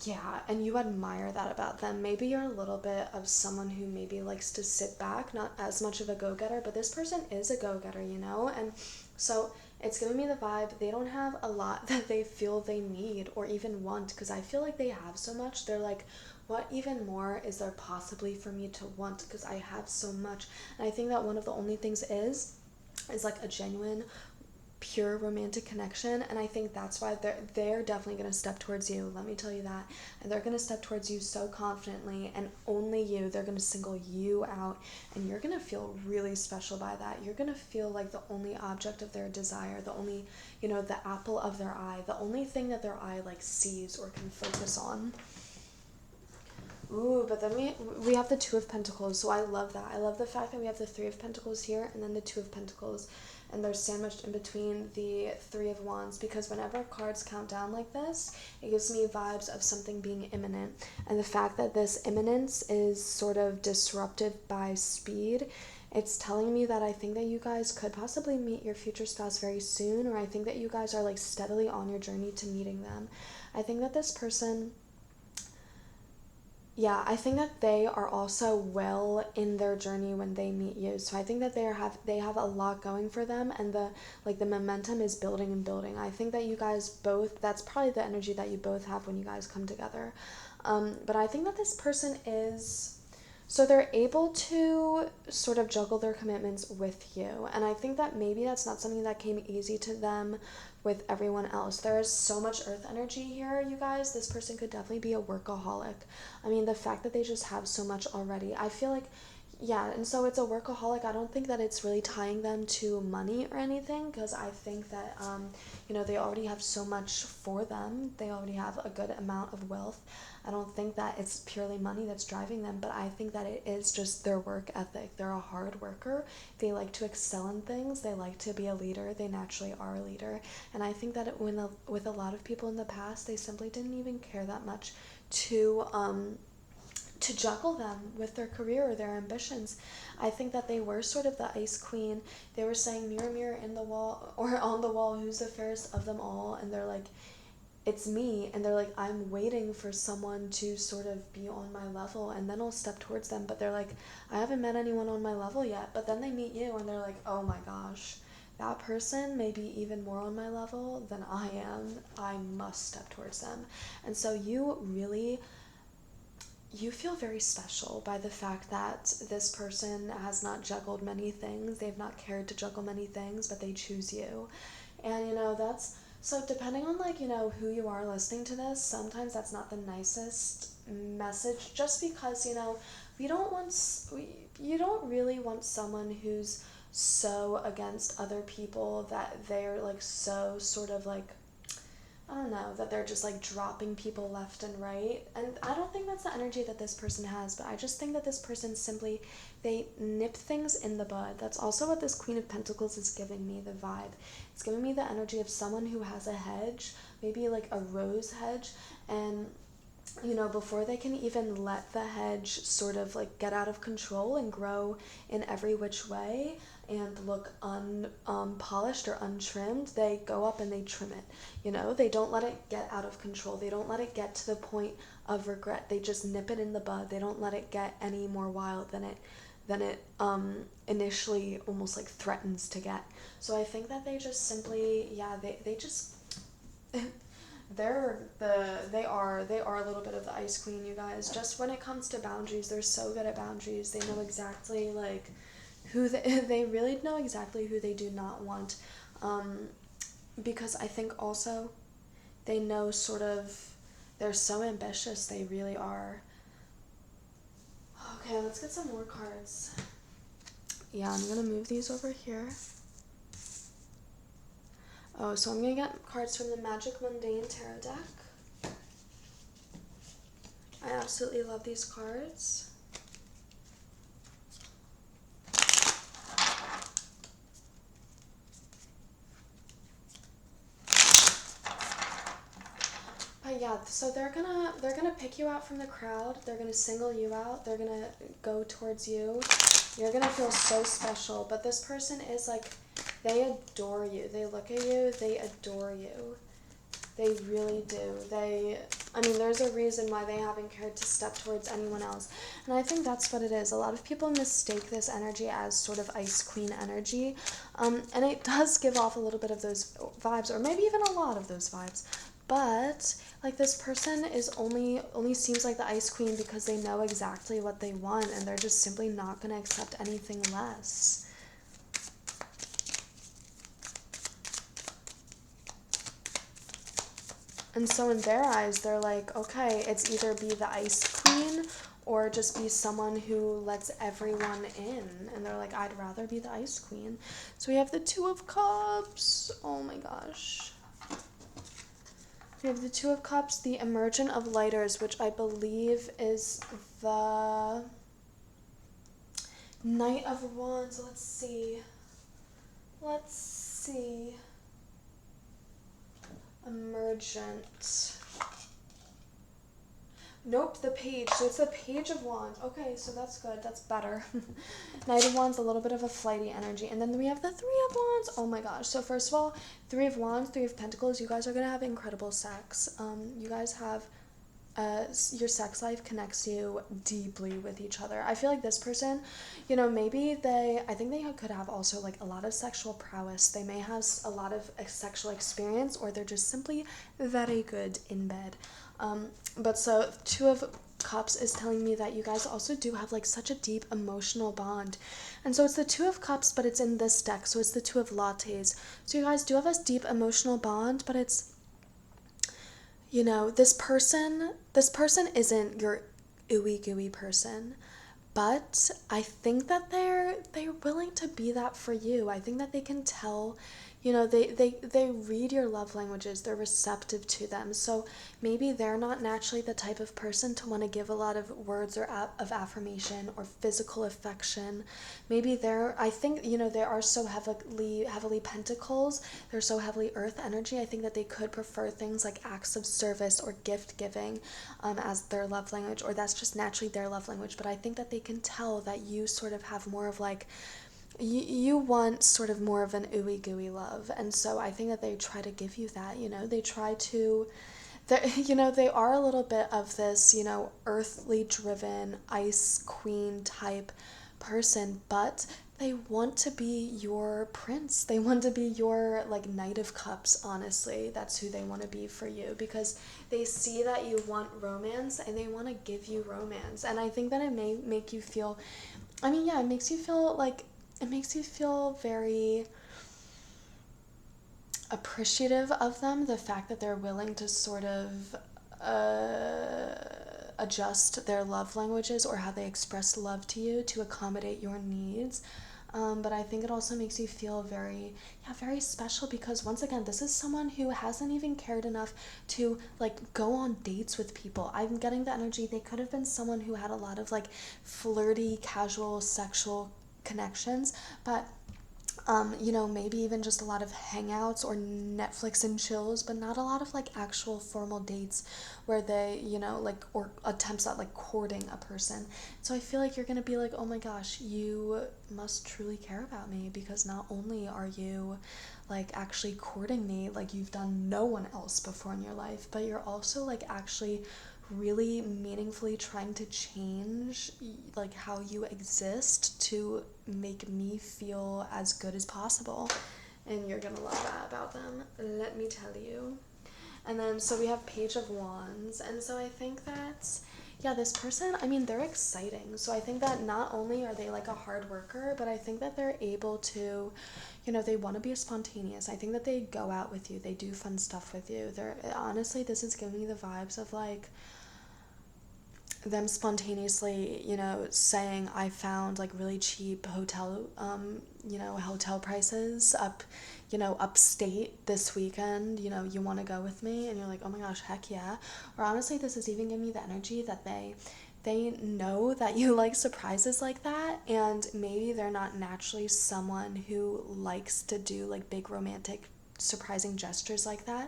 yeah, and you admire that about them. Maybe you're a little bit of someone who maybe likes to sit back, not as much of a go-getter, but this person is a go-getter, you know? And so it's giving me the vibe they don't have a lot that they feel they need or even want, because I feel like they have so much. They're like, what even more is there possibly for me to want, because I have so much. And I think that one of the only things is like a genuine pure romantic connection, and I think that's why they're definitely going to step towards you, let me tell you that. And they're going to step towards you so confidently, and only you. They're going to single you out, and you're going to feel really special by that. You're going to feel like the only object of their desire, the only, you know, the apple of their eye, the only thing that their eye like sees or can focus on. Ooh, but then we have the Two of Pentacles, so I love that. I love the fact that we have the Three of Pentacles here and then the Two of Pentacles, and they're sandwiched in between the Three of Wands, because whenever cards count down like this, it gives me vibes of something being imminent. And the fact that this imminence is sort of disrupted by speed, it's telling me that I think that you guys could possibly meet your future spouse very soon, or I think that you guys are like steadily on your journey to meeting them. I think that this person, yeah, I think that they are also well in their journey when they meet you. So I think that they have a lot going for them, and the momentum is building and building. I think that you guys both, that's probably the energy that you both have when you guys come together. But I think that this person is, so they're able to sort of juggle their commitments with you. And I think that maybe that's not something that came easy to them with everyone else. There is so much earth energy here, you guys. This person could definitely be a workaholic. I mean, the fact that they just have so much already, I feel like, yeah, and so it's a workaholic. I don't think that it's really tying them to money or anything, because I think that, you know, they already have so much for them. They already have a good amount of wealth. I don't think that it's purely money that's driving them, but I think that it is just their work ethic. They're a hard worker. They like to excel in things. They like to be a leader. They naturally are a leader. And I think that with a lot of people in the past, they simply didn't even care that much to juggle them with their career or their ambitions. I think that they were sort of the ice queen. They were saying, mirror, mirror in the wall, or on the wall, who's the fairest of them all? And they're like, it's me. And they're like, I'm waiting for someone to sort of be on my level, and then I'll step towards them. But they're like, I haven't met anyone on my level yet. But then they meet you, and they're like, oh my gosh, that person may be even more on my level than I am. I must step towards them. And so you feel very special by the fact that this person has not juggled many things. They've not cared to juggle many things, but they choose you. And, you know, that's, so depending on, like, you know, who you are listening to this, sometimes that's not the nicest message, just because, you know, you don't really want someone who's so against other people that they're, like, so sort of, like, I don't know, that they're just like dropping people left and right. And I don't think that's the energy that this person has, but I just think that this person simply, they nip things in the bud. That's also what this Queen of Pentacles is giving me, the vibe. It's giving me the energy of someone who has a hedge, maybe like a rose hedge, and you know, before they can even let the hedge sort of like get out of control and grow in every which way, and look unpolished or untrimmed, they go up and they trim it. You know, they don't let it get out of control. They don't let it get to the point of regret. They just nip it in the bud. They don't let it get any more wild than it initially almost like threatens to get. So I think that they just simply, yeah, they just they are a little bit of the ice queen, you guys. Just when it comes to boundaries, they're so good at boundaries. They know exactly like who they really know exactly who they do not want, because I think also they know sort of, they're so ambitious, they really are. Okay, let's get some more cards. Yeah, I'm gonna move these over here. Oh, so I'm gonna get cards from the Magic Mundane Tarot deck. I absolutely love these cards. But yeah, so they're gonna pick you out from the crowd. They're gonna single you out. They're gonna go towards you. You're gonna feel so special. But this person is like, they adore you. They look at you. They adore you. They really do. There's a reason why they haven't cared to step towards anyone else. And I think that's what it is. A lot of people mistake this energy as sort of ice queen energy. And it does give off a little bit of those vibes, or maybe even a lot of those vibes. But like, this person is only seems like the ice queen because they know exactly what they want, and they're just simply not going to accept anything less. And so in their eyes, they're like, okay, it's either be the ice queen or just be someone who lets everyone in. And they're like, I'd rather be the ice queen. So we have the Two of Cups. Oh my gosh. We have the Two of Cups, the Emergent of Lighters, which I believe is the Knight of Wands. Let's see. Emergent. Nope, the Page. So it's the Page of Wands. Okay, so that's good. That's better. Knight of Wands, a little bit of a flighty energy. And then we have the Three of Wands. Oh my gosh. So first of all, Three of Wands, Three of Pentacles, you guys are going to have incredible sex. You guys have... your sex life connects you deeply with each other. I feel like this person, maybe I think they could have also like a lot of sexual prowess. They may have a lot of sexual experience, or they're just simply very good in bed. But so Two of Cups is telling me that you guys also do have like such a deep emotional bond. And so it's the Two of Cups, but it's in this deck. So it's the Two of Lattes. So you guys do have a deep emotional bond, but it's, this person isn't your ooey gooey person, but I think that they're willing to be that for you. I think that they can tell, they read your love languages. They're receptive to them. So maybe they're not naturally the type of person to want to give a lot of words or of affirmation or physical affection. Maybe I think, they are so heavily pentacles. They're so heavily earth energy. I think that they could prefer things like acts of service or gift giving as their love language, or that's just naturally their love language. But I think that they can tell that you sort of have more of like, you want sort of more of an ooey gooey love. And so I think that they try to give you that. They try to, they are a little bit of this, earthly driven ice queen type person, but they want to be your prince. They want to be your like Knight of Cups. Honestly, that's who they want to be for you, because they see that you want romance and they want to give you romance. And I think that it may make you feel, it makes you feel very appreciative of them, the fact that they're willing to sort of adjust their love languages or how they express love to you to accommodate your needs. But I think it also makes you feel very special, because once again, this is someone who hasn't even cared enough to like go on dates with people. I'm getting the energy they could have been someone who had a lot of like flirty, casual, sexual connections, but You know, maybe even just a lot of hangouts or Netflix and chills, but not a lot of like actual formal dates where they, you know, like, or attempts at like courting a person. So I feel like you're gonna be like, oh my gosh, you must truly care about me, because not only are you like actually courting me like you've done no one else before in your life, but you're also like actually really meaningfully trying to change like how you exist to make me feel as good as possible. And you're gonna love that about them, let me tell you. And then so we have Page of Wands, and so I think that's, yeah, this person, I mean, they're exciting. So I think that not only are they like a hard worker, but I think that they're able to, you know, they want to be spontaneous. I think that they go out with you, they do fun stuff with you. They're honestly, this is giving me the vibes of like them spontaneously, you know, saying, I found like really cheap hotel, you know, hotel prices up, you know, upstate this weekend, you know, you want to go with me? And you're like, oh my gosh, heck yeah. Or honestly, this is even giving me the energy that they know that you like surprises like that, and maybe they're not naturally someone who likes to do like big romantic surprising gestures like that,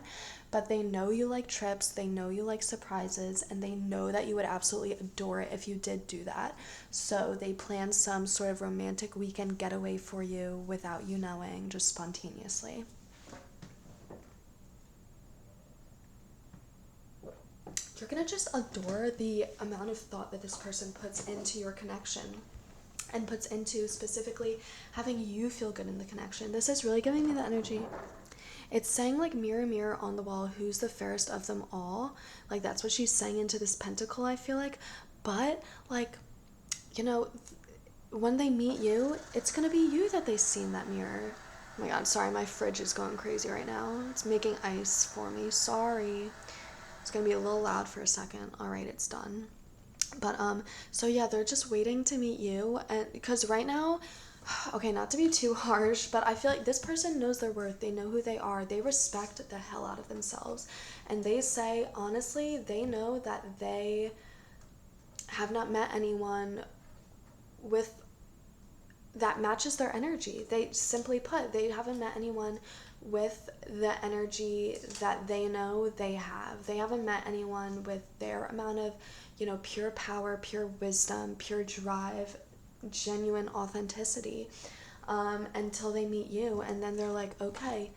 but they know you like trips, they know you like surprises, and they know that you would absolutely adore it if you did do that. So they plan some sort of romantic weekend getaway for you without you knowing, just spontaneously. You're gonna just adore the amount of thought that this person puts into your connection and puts into specifically having you feel good in the connection. This is really giving me the energy. It's saying like, mirror, mirror on the wall, who's the fairest of them all? Like that's what she's saying into this pentacle, I feel like. But like, you know, when they meet you, it's gonna be you that they see in that mirror. Oh my god, sorry, my fridge is going crazy right now. It's making ice for me. Sorry. It's gonna be a little loud for a second. All right, it's done. But so yeah, they're just waiting to meet you, and because right now, okay, not to be too harsh, but I feel like this person knows their worth. They know who they are. They respect the hell out of themselves. And they say, honestly, they know that they have not met anyone with that matches their energy. They simply put, they haven't met anyone with the energy that they know they have. They haven't met anyone with their amount of, you know, pure power, pure wisdom, pure drive, genuine authenticity, until they meet you. And then they're like, okay,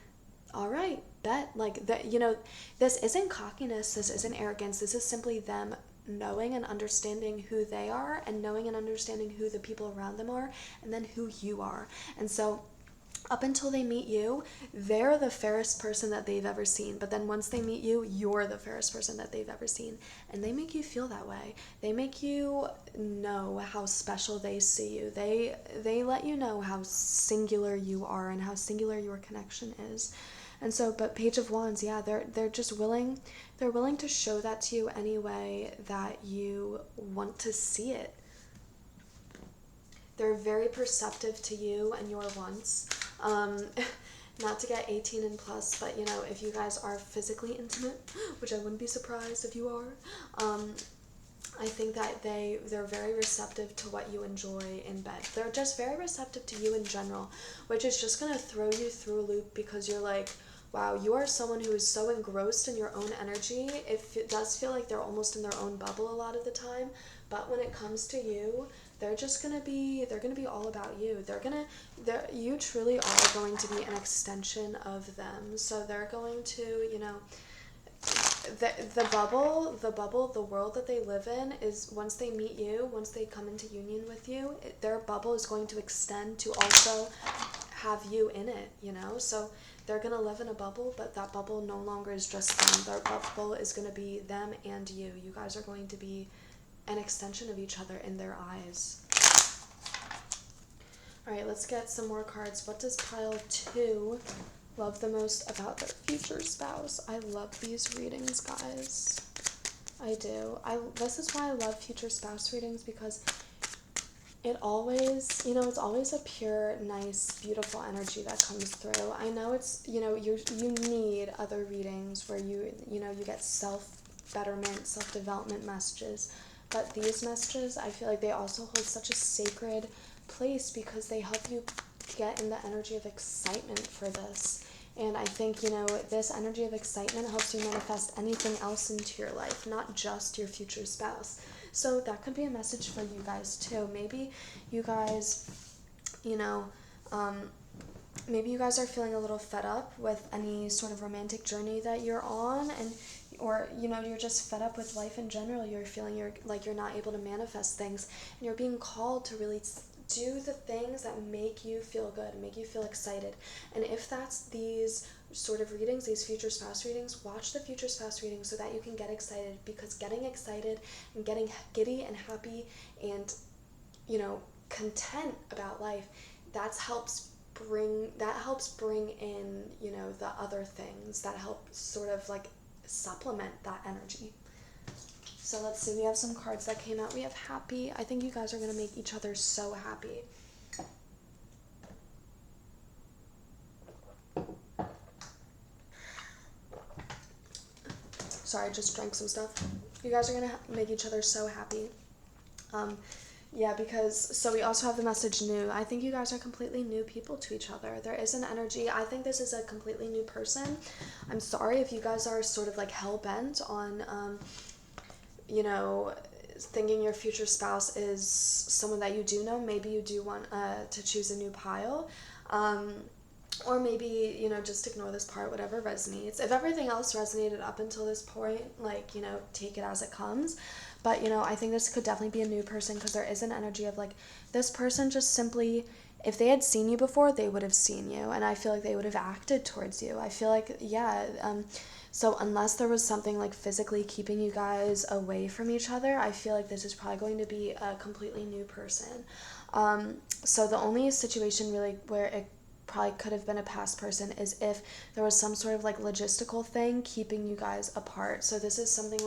all right, bet. Like that, you know, this isn't cockiness, this isn't arrogance, this is simply them knowing and understanding who they are, and knowing and understanding who the people around them are, and then who you are. And so up until they meet you, they're the fairest person that they've ever seen. But then once they meet you, you're the fairest person that they've ever seen. And they make you feel that way. They make you know how special they see you. They let you know how singular you are and how singular your connection is. And so, but Page of Wands, yeah, they're just willing, they're willing to show that to you any way that you want to see it. They're very perceptive to you and your wants. Not to get 18 and plus, but you know, if you guys are physically intimate, which I wouldn't be surprised if you are, I think that they're very receptive to what you enjoy in bed. They're just very receptive to you in general, which is just gonna throw you through a loop, because you're like, wow, you are someone who is so engrossed in your own energy. It does feel like they're almost in their own bubble a lot of the time, but when it comes to you, they're gonna be all about you. You truly are going to be an extension of them. So they're going to, you know, the world that they live in is, once they meet you, once they come into union with you, their bubble is going to extend to also have you in it, you know? So they're going to live in a bubble, but that bubble no longer is just them. Their bubble is going to be them and you. You guys are going to be an extension of each other in their eyes. All right, let's get some more cards. What does pile 2 love the most about their future spouse? I love these readings, guys. I do. This is why I love future spouse readings, because it always, you know, it's always a pure, nice, beautiful energy that comes through. I know it's, you know, you need other readings where you know, you get self-betterment, self-development messages, but these messages, I feel like they also hold such a sacred place, because they help you get in the energy of excitement for this. And I think, this energy of excitement helps you manifest anything else into your life, not just your future spouse. So that could be a message for you guys too. Maybe you guys, maybe you guys are feeling a little fed up with any sort of romantic journey that you're on, or you're just fed up with life in general. You're feeling you're not able to manifest things, and you're being called to really do the things that make you feel good, make you feel excited. And if that's these sort of readings, these future spouse readings, watch the future spouse readings so that you can get excited, because getting excited and getting giddy and happy and content about life, that helps bring in the other things that help sort of like supplement that energy. So let's see, we have some cards that came out. We have happy. I think you guys are going to make each other so happy. Sorry, I just drank some stuff. You guys are going to make each other so happy. Yeah, so we also have the message new. I think you guys are completely new people to each other. There is an energy. I think this is a completely new person. I'm sorry if you guys are sort of like hell-bent on, thinking your future spouse is someone that you do know. Maybe you do want to choose a new pile. Or maybe, just ignore this part, whatever resonates. If everything else resonated up until this point, take it as it comes. But, I think this could definitely be a new person, because there is an energy of, this person just simply, if they had seen you before, they would have seen you. And I feel like they would have acted towards you. I feel like, so unless there was something, physically keeping you guys away from each other, I feel like this is probably going to be a completely new person. So the only situation really where it probably could have been a past person is if there was some sort of logistical thing keeping you guys apart. So this is something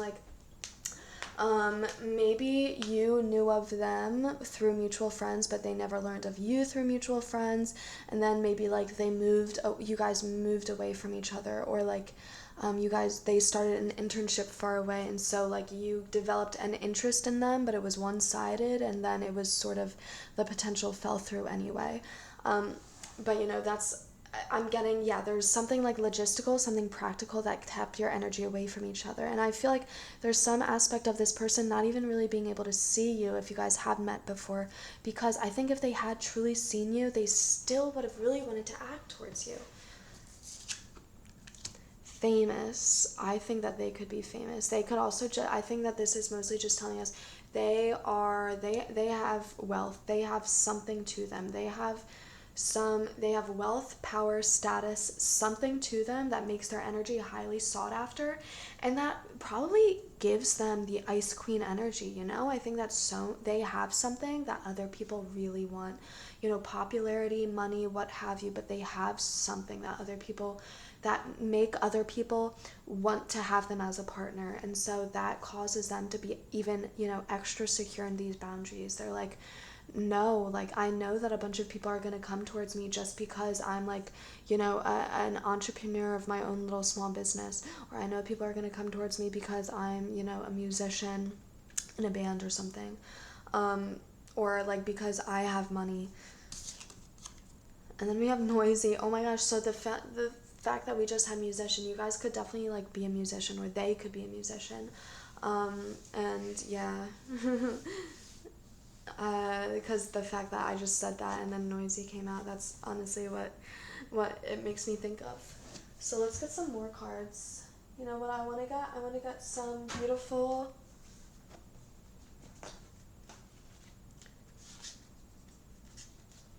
maybe you knew of them through mutual friends, but they never learned of you through mutual friends, and then maybe you guys moved away from each other, or they started an internship far away, and so you developed an interest in them, but it was one-sided, and then it was sort of the potential fell through anyway. But I'm getting, there's something logistical, something practical that kept your energy away from each other. And I feel like there's some aspect of this person not even really being able to see you if you guys have met before, because I think if they had truly seen you, they still would have really wanted to act towards you. Famous. I think that they could be famous. They could also I think that this is mostly just telling us they have wealth. They have something to them. They have wealth, power, status, something to them that makes their energy highly sought after, and that probably gives them the Ice Queen energy. I think they have something that other people really want, popularity, money, what have you, but they have something that make other people want to have them as a partner, and so that causes them to be even, extra secure in these boundaries. They're like, no, I know that a bunch of people are going to come towards me just because I'm an entrepreneur of my own little small business, or I know people are going to come towards me because I'm, a musician in a band or something, or because I have money. And then we have noisy. Oh my gosh, so the fact that we just had musician, you guys could definitely be a musician, or they could be a musician, and yeah. Because the fact that I just said that and then noisy came out, that's honestly what it makes me think of. So let's get some more cards. You know what I want to get? I want to get some beautiful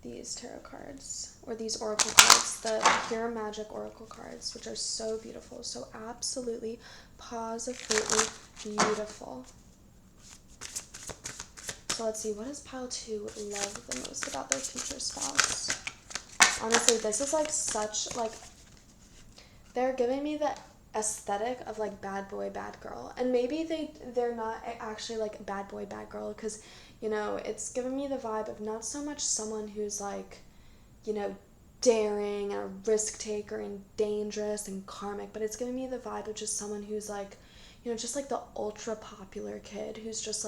these tarot cards, or these oracle cards, the pure magic oracle cards, which are so beautiful, so absolutely positively beautiful. So let's see, what does pile 2 love the most about their future spouse? Honestly, this is such, they're giving me the aesthetic of bad boy, bad girl. And maybe they're not actually bad boy, bad girl, because, it's giving me the vibe of not so much someone who's daring and a risk taker and dangerous and karmic, but it's giving me the vibe of just someone who's just the ultra popular kid who's just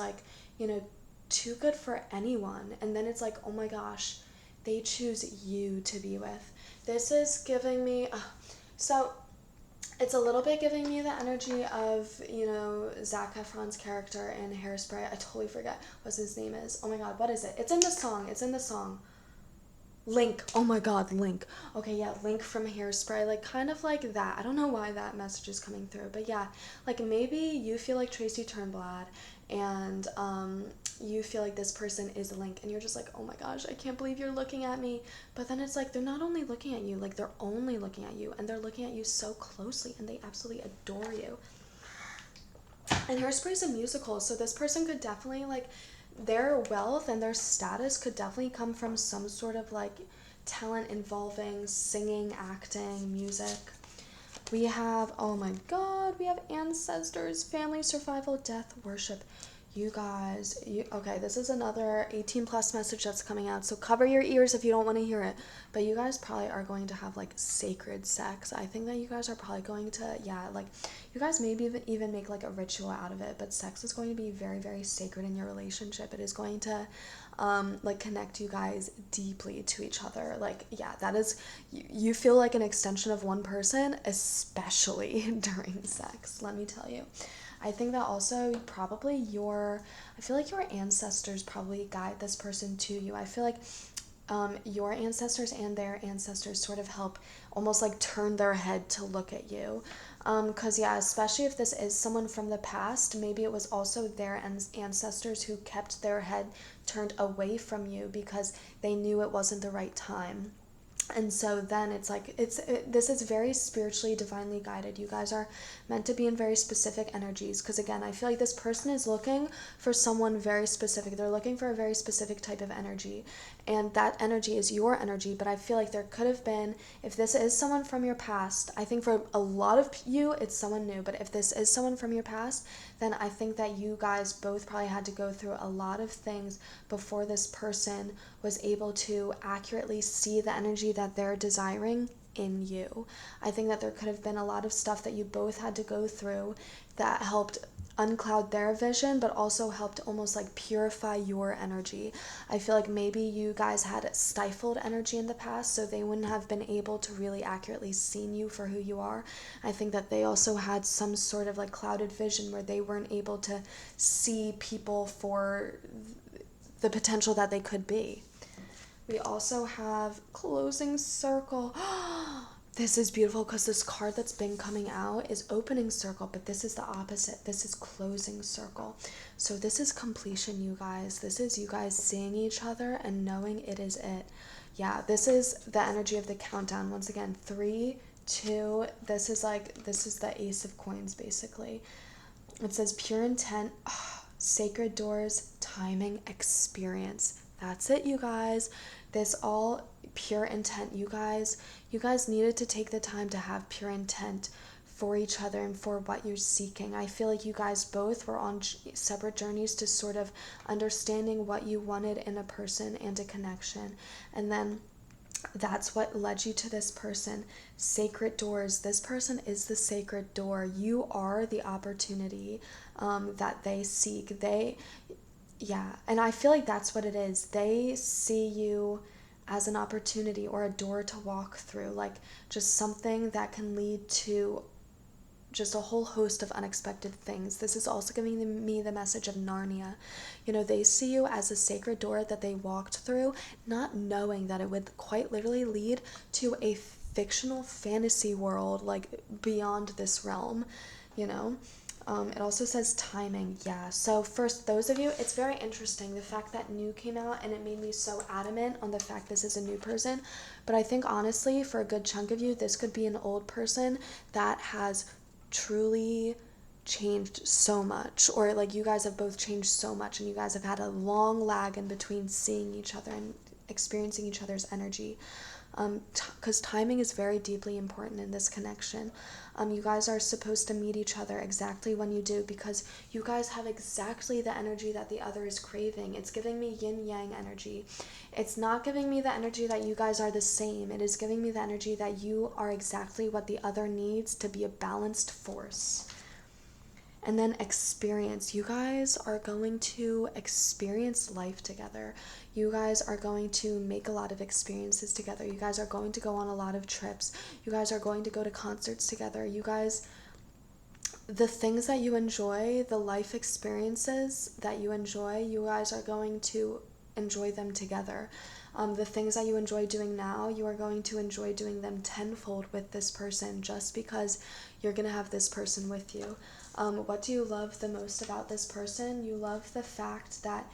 too good for anyone. And then it's oh my gosh, they choose you to be with. This is giving me, so it's a little bit giving me the energy of, you know, Zac Efron's character in Hairspray. I totally forget what his name is. Oh my god, what is it? It's in the song. Link. Oh my god, Link. Okay, yeah, Link from Hairspray. Like, kind of like that. I don't know why that message is coming through, but yeah, like maybe you feel like Tracy Turnblad, and you feel like this person is Link, and you're just like, oh my gosh, I can't believe you're looking at me. But then it's like, they're not only looking at you, like, they're only looking at you, and they're looking at you so closely, and they absolutely adore you. And Hairspray is a musical, so this person could definitely, like, their wealth and their status could definitely come from some sort of like talent involving singing, acting, music. We have, oh my god, we have ancestors, family, survival, death, worship. You guys, okay, this is another 18 plus message that's coming out, so cover your ears if you don't want to hear it. But you guys probably are going to have like sacred sex. I think that you guys are probably going to, yeah, like you guys maybe even make like a ritual out of it, but sex is going to be very, very sacred in your relationship. It is going to like connect you guys deeply to each other. Like, yeah, that is, you feel like an extension of one person, especially during sex, let me tell you. I think that also probably I feel like your ancestors probably guide this person to you. I feel like your ancestors and their ancestors sort of help almost like turn their head to look at you. Because, yeah, especially if this is someone from the past, maybe it was also their ancestors who kept their head turned away from you because they knew it wasn't the right time. And so then it's like, this is very spiritually, divinely guided. You guys are meant to be in very specific energies. Because again, I feel like this person is looking for someone very specific. They're looking for a very specific type of energy. And that energy is your energy. But I feel like there could have been, if this is someone from your past, I think for a lot of you, it's someone new. But if this is someone from your past, then I think that you guys both probably had to go through a lot of things before this person was able to accurately see the energy that they're desiring in you. I think that there could have been a lot of stuff that you both had to go through that helped uncloud their vision, but also helped almost like purify your energy. I feel like maybe you guys had stifled energy in the past, so they wouldn't have been able to really accurately see you for who you are. I think that they also had some sort of like clouded vision where they weren't able to see people for the potential that they could be. We also have closing circle. This is beautiful because this card that's been coming out is opening circle, but this is the opposite. This is closing circle. So this is completion, you guys. This is you guys seeing each other and knowing it is it. Yeah, this is the energy of the countdown. Once again, 3, 2, this is the Ace of Coins, basically. It says pure intent, sacred doors, timing, experience. That's it, you guys. This all pure intent. You guys needed to take the time to have pure intent for each other and for what you're seeking. I feel like you guys both were on separate journeys to sort of understanding what you wanted in a person and a connection. And then that's what led you to this person. Sacred doors. This person is the sacred door. You are the opportunity that they seek. Yeah, and I feel like that's what it is. They see you as an opportunity or a door to walk through, like just something that can lead to just a whole host of unexpected things. This is also giving me the message of Narnia. You know, they see you as a sacred door that they walked through, not knowing that it would quite literally lead to a fictional fantasy world, like beyond this realm, you know? It also says timing. Yeah, so first, those of you, it's very interesting the fact that new came out, and it made me so adamant on the fact this is a new person. But I think honestly, for a good chunk of you, this could be an old person that has truly changed so much, or like you guys have both changed so much, and you guys have had a long lag in between seeing each other and experiencing each other's energy. Because timing is very deeply important in this connection. You guys are supposed to meet each other exactly when you do, because you guys have exactly the energy that the other is craving. It's giving me yin-yang energy. It's not giving me the energy that you guys are the same. It is giving me the energy that you are exactly what the other needs to be a balanced force. And then experience. You guys are going to experience life together. You guys are going to make a lot of experiences together. You guys are going to go on a lot of trips. You guys are going to go to concerts together. You guys, the things that you enjoy, the life experiences that you enjoy, you guys are going to enjoy them together. The things that you enjoy doing now, you are going to enjoy doing them tenfold with this person, just because you're going to have this person with you. What do you love the most about this person? You love the fact that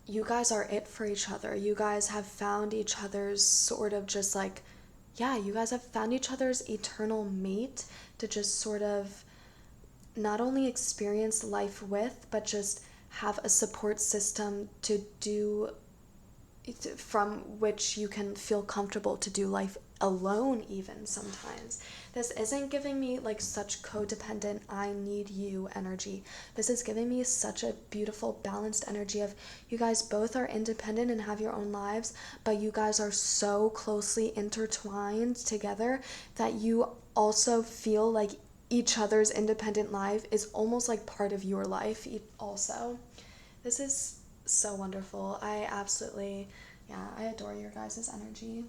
you guys are it for each other. You guys have found each other's sort of just like, yeah, you guys have found each other's eternal mate to just sort of not only experience life with, but just have a support system to do, from which you can feel comfortable to do life alone even sometimes. This isn't giving me like such codependent I need you energy. This is giving me such a beautiful balanced energy of you guys both are independent and have your own lives, but you guys are so closely intertwined together that you also feel like each other's independent life is almost like part of your life also. This is so wonderful. I absolutely, yeah, I adore your guys' energy.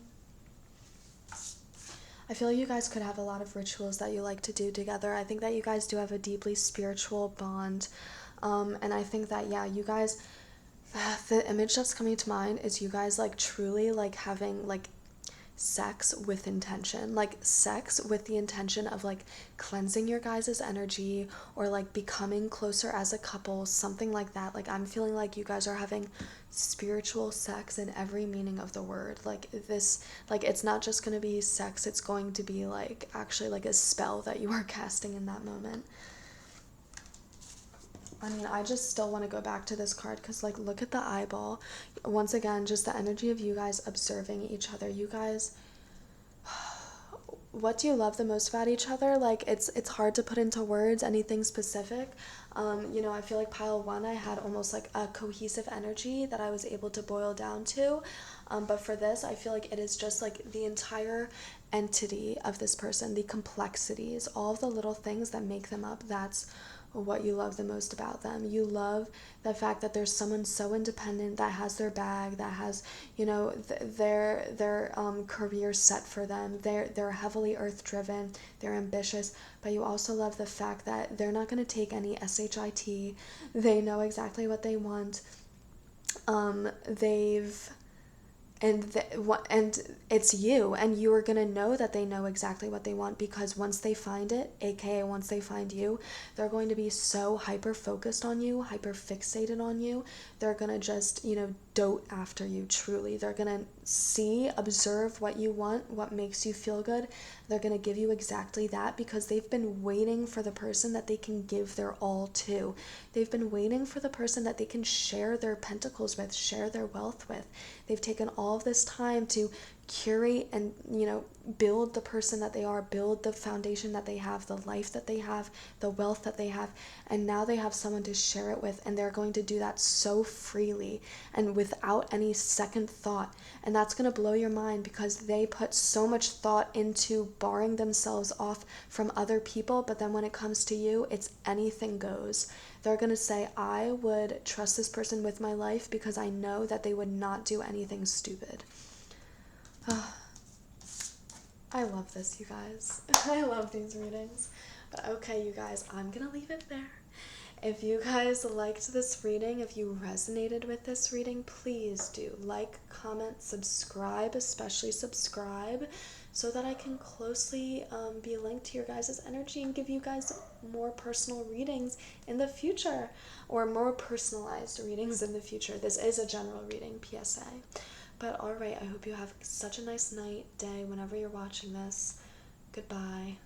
I feel like you guys could have a lot of rituals that you like to do together. I think that you guys do have a deeply spiritual bond. And I think that, yeah, you guys, the image that's coming to mind is you guys like truly like having like sex with intention, like sex with the intention of like cleansing your guys' energy or like becoming closer as a couple, something like that. Like I'm feeling like you guys are having spiritual sex in every meaning of the word. Like this, like it's not just going to be sex, it's going to be like actually like a spell that you are casting in that moment. I mean, I just still want to go back to this card because, like, look at the eyeball. Once again, just the energy of you guys observing each other. You guys, what do you love the most about each other? Like, it's hard to put into words anything specific. I feel like pile one, I had almost like a cohesive energy that I was able to boil down to. But for this, I feel like it is just like the entire entity of this person, the complexities, all of the little things that make them up. That's what you love the most about them. You love the fact that there's someone so independent that has their bag, that has, their career set for them. They're heavily earth driven, they're ambitious, but you also love the fact that they're not going to take any SHIT. They know exactly what they want. They've and it's you, and you are going to know that they know exactly what they want, because once they find it, aka once they find you, they're going to be so hyper focused on you, hyper fixated on you. They're going to just dote after you. Truly, they're going to observe what you want, what makes you feel good. They're going to give you exactly that, because they've been waiting for the person that they can give their all to. They've been waiting for the person that they can share their pentacles with, share their wealth with. They've taken all of this time to curate and build the person that they are, build the foundation that they have, the life that they have, the wealth that they have, and now they have someone to share it with, and they're going to do that so freely and without any second thought. And that's going to blow your mind, because they put so much thought into barring themselves off from other people, but then when it comes to you, it's anything goes. They're going to say, I would trust this person with my life because I know that they would not do anything stupid. I love this, you guys. I love these readings. But okay, you guys, I'm going to leave it there. If you guys liked this reading, if you resonated with this reading, please do like, comment, subscribe, especially subscribe, so that I can closely be linked to your guys' energy and give you guys more personal readings in the future, or more personalized readings in the future. This is a general reading, PSA. But alright, I hope you have such a nice night, day, whenever you're watching this. Goodbye.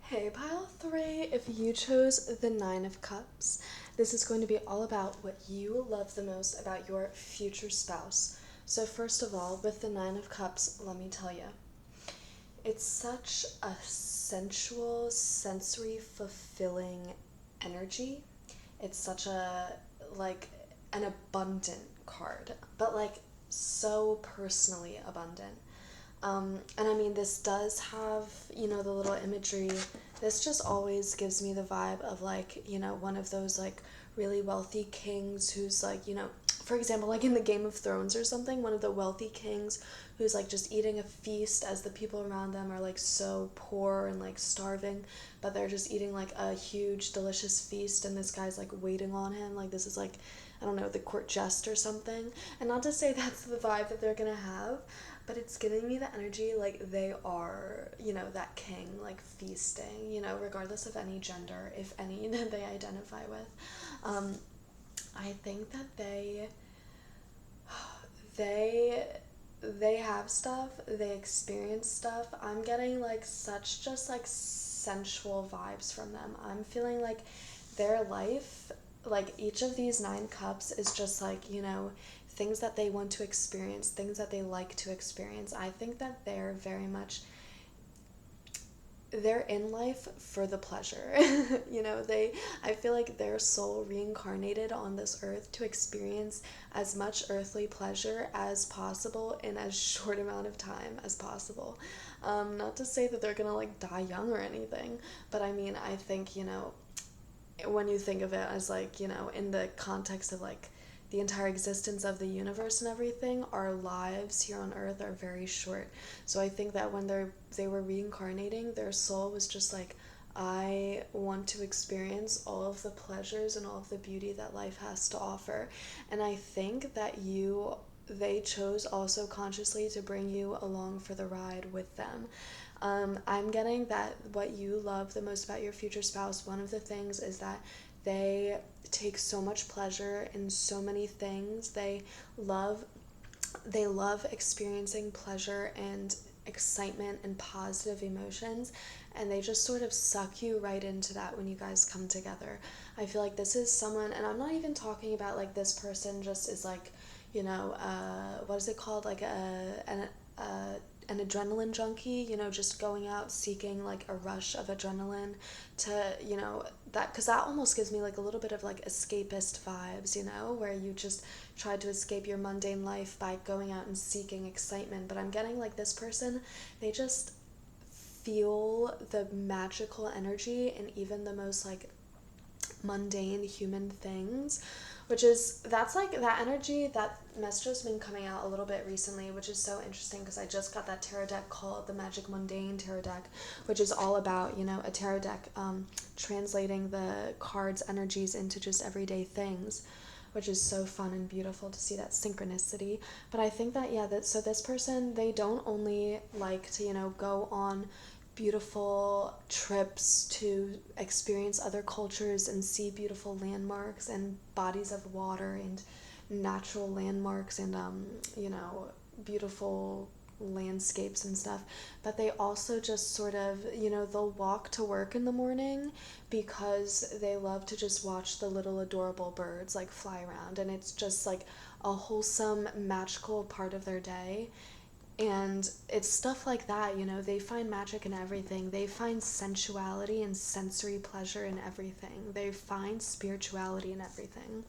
Hey, pile 3, if you chose the 9 of Cups, this is going to be all about what you love the most about your future spouse. So first of all, with the 9 of Cups, let me tell you, it's such a sensual, sensory, fulfilling energy. It's such a, like, an abundant card, but like so personally abundant. And I mean, this does have, you know, the little imagery. This just always gives me the vibe of like, you know, one of those like really wealthy kings who's like, you know, for example, like in the Game of Thrones or something, one of the wealthy kings who's like just eating a feast as the people around them are like so poor and like starving, but they're just eating like a huge delicious feast, and this guy's like waiting on him. Like this is like, I don't know, the court jest or something. And not to say that's the vibe that they're gonna have, but it's giving me the energy like they are, you know, that king, like feasting, you know, regardless of any gender, if any, that they identify with. I think that they they have stuff, they experience stuff. I'm getting like such just like sensual vibes from them. I'm feeling like their life, like each of these 9 cups is just like, you know, things that they want to experience, things that they like to experience. I think that they're very much, they're in life for the pleasure. You know, I feel like their soul reincarnated on this earth to experience as much earthly pleasure as possible in as short amount of time as possible. Not to say that they're gonna like die young or anything, but I mean, I think, you know, when you think of it as like, you know, in the context of like the entire existence of the universe and everything, our lives here on earth are very short. So I think that when they were reincarnating, their soul was just like, I want to experience all of the pleasures and all of the beauty that life has to offer. And I think that they chose also consciously to bring you along for the ride with them. I'm getting that what you love the most about your future spouse, one of the things is that they take so much pleasure in so many things. They love experiencing pleasure and excitement and positive emotions, and they just sort of suck you right into that when you guys come together. I feel like this is someone, and I'm not even talking about like this person just is like, you know, what is it called, like an adrenaline junkie, you know, just going out seeking like a rush of adrenaline to, you know, that, because that almost gives me like a little bit of like escapist vibes, you know, where you just try to escape your mundane life by going out and seeking excitement. But I'm getting like this person, they just feel the magical energy in even the most like mundane human things, which is, that's like that energy, that message has been coming out a little bit recently, which is so interesting because I just got that tarot deck called the Magic Mundane Tarot deck, which is all about, you know, a tarot deck translating the cards energies into just everyday things, which is so fun and beautiful to see that synchronicity. But I think that, yeah, that so this person, they don't only like to, you know, go on beautiful trips to experience other cultures and see beautiful landmarks and bodies of water and natural landmarks and you know, beautiful landscapes and stuff, but they also just sort of, you know, they'll walk to work in the morning because they love to just watch the little adorable birds like fly around, and it's just like a wholesome magical part of their day. And it's stuff like that, you know, they find magic in everything. They find sensuality and sensory pleasure in everything. They find spirituality in everything.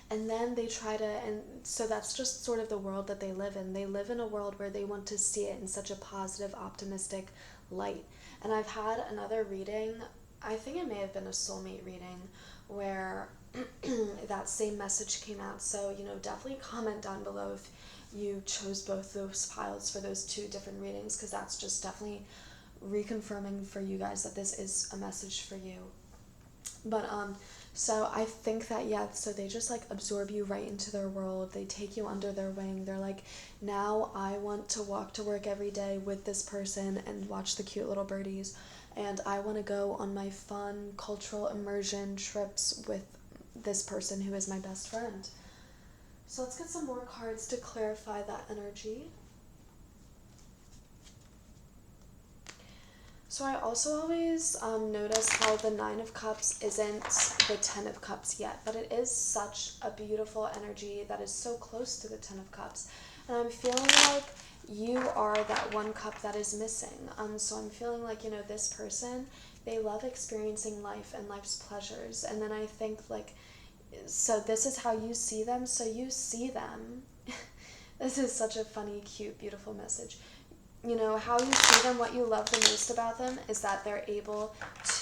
And then they try to, and so that's just sort of the world that they live in. They live in a world where they want to see it in such a positive, optimistic light. And I've had another reading, I think it may have been a soulmate reading, where that same message came out. So, you know, definitely comment down below if you chose both those piles for those 2 different readings, because that's just definitely reconfirming for you guys that this is a message for you. But so I think that, yeah, so they just like absorb you right into their world. They take you under their wing. They're like, now I want to walk to work every day with this person and watch the cute little birdies, and I want to go on my fun cultural immersion trips with this person who is my best friend. So let's get some more cards to clarify that energy. So I also always notice how the 9 of Cups isn't the 10 of Cups yet, but it is such a beautiful energy that is so close to the 10 of Cups. And I'm feeling like you are that 1 cup that is missing. So I'm feeling like, you know, this person, they love experiencing life and life's pleasures. And then I think like, so this is how you see them. So you see them. This is such a funny, cute, beautiful message. you know, how you see them, what you love the most about them is that they're able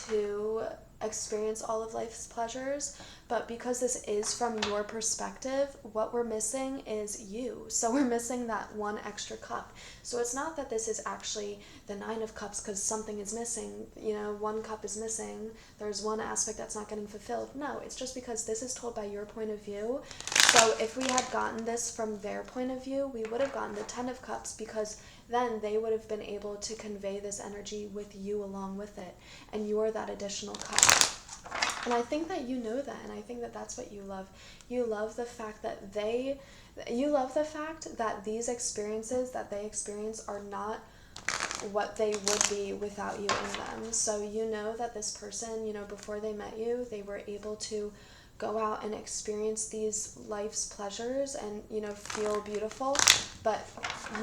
to experience all of life's pleasures, but because this is from your perspective, what we're missing is you. So we're missing that one extra cup. So it's not that this is actually the 9 of Cups because something is missing, you know, one cup is missing, there's one aspect that's not getting fulfilled. No, it's just because this is told by your point of view. So if we had gotten this from their point of view, we would have gotten the 10 of Cups, because then they would have been able to convey this energy with you along with it, and you're that additional cup. And I think that you know that, and I think that that's what you love. You love the fact that these experiences that they experience are not what they would be without you in them. So you know that this person, you know, before they met you, they were able to go out and experience these life's pleasures and, you know, feel beautiful. But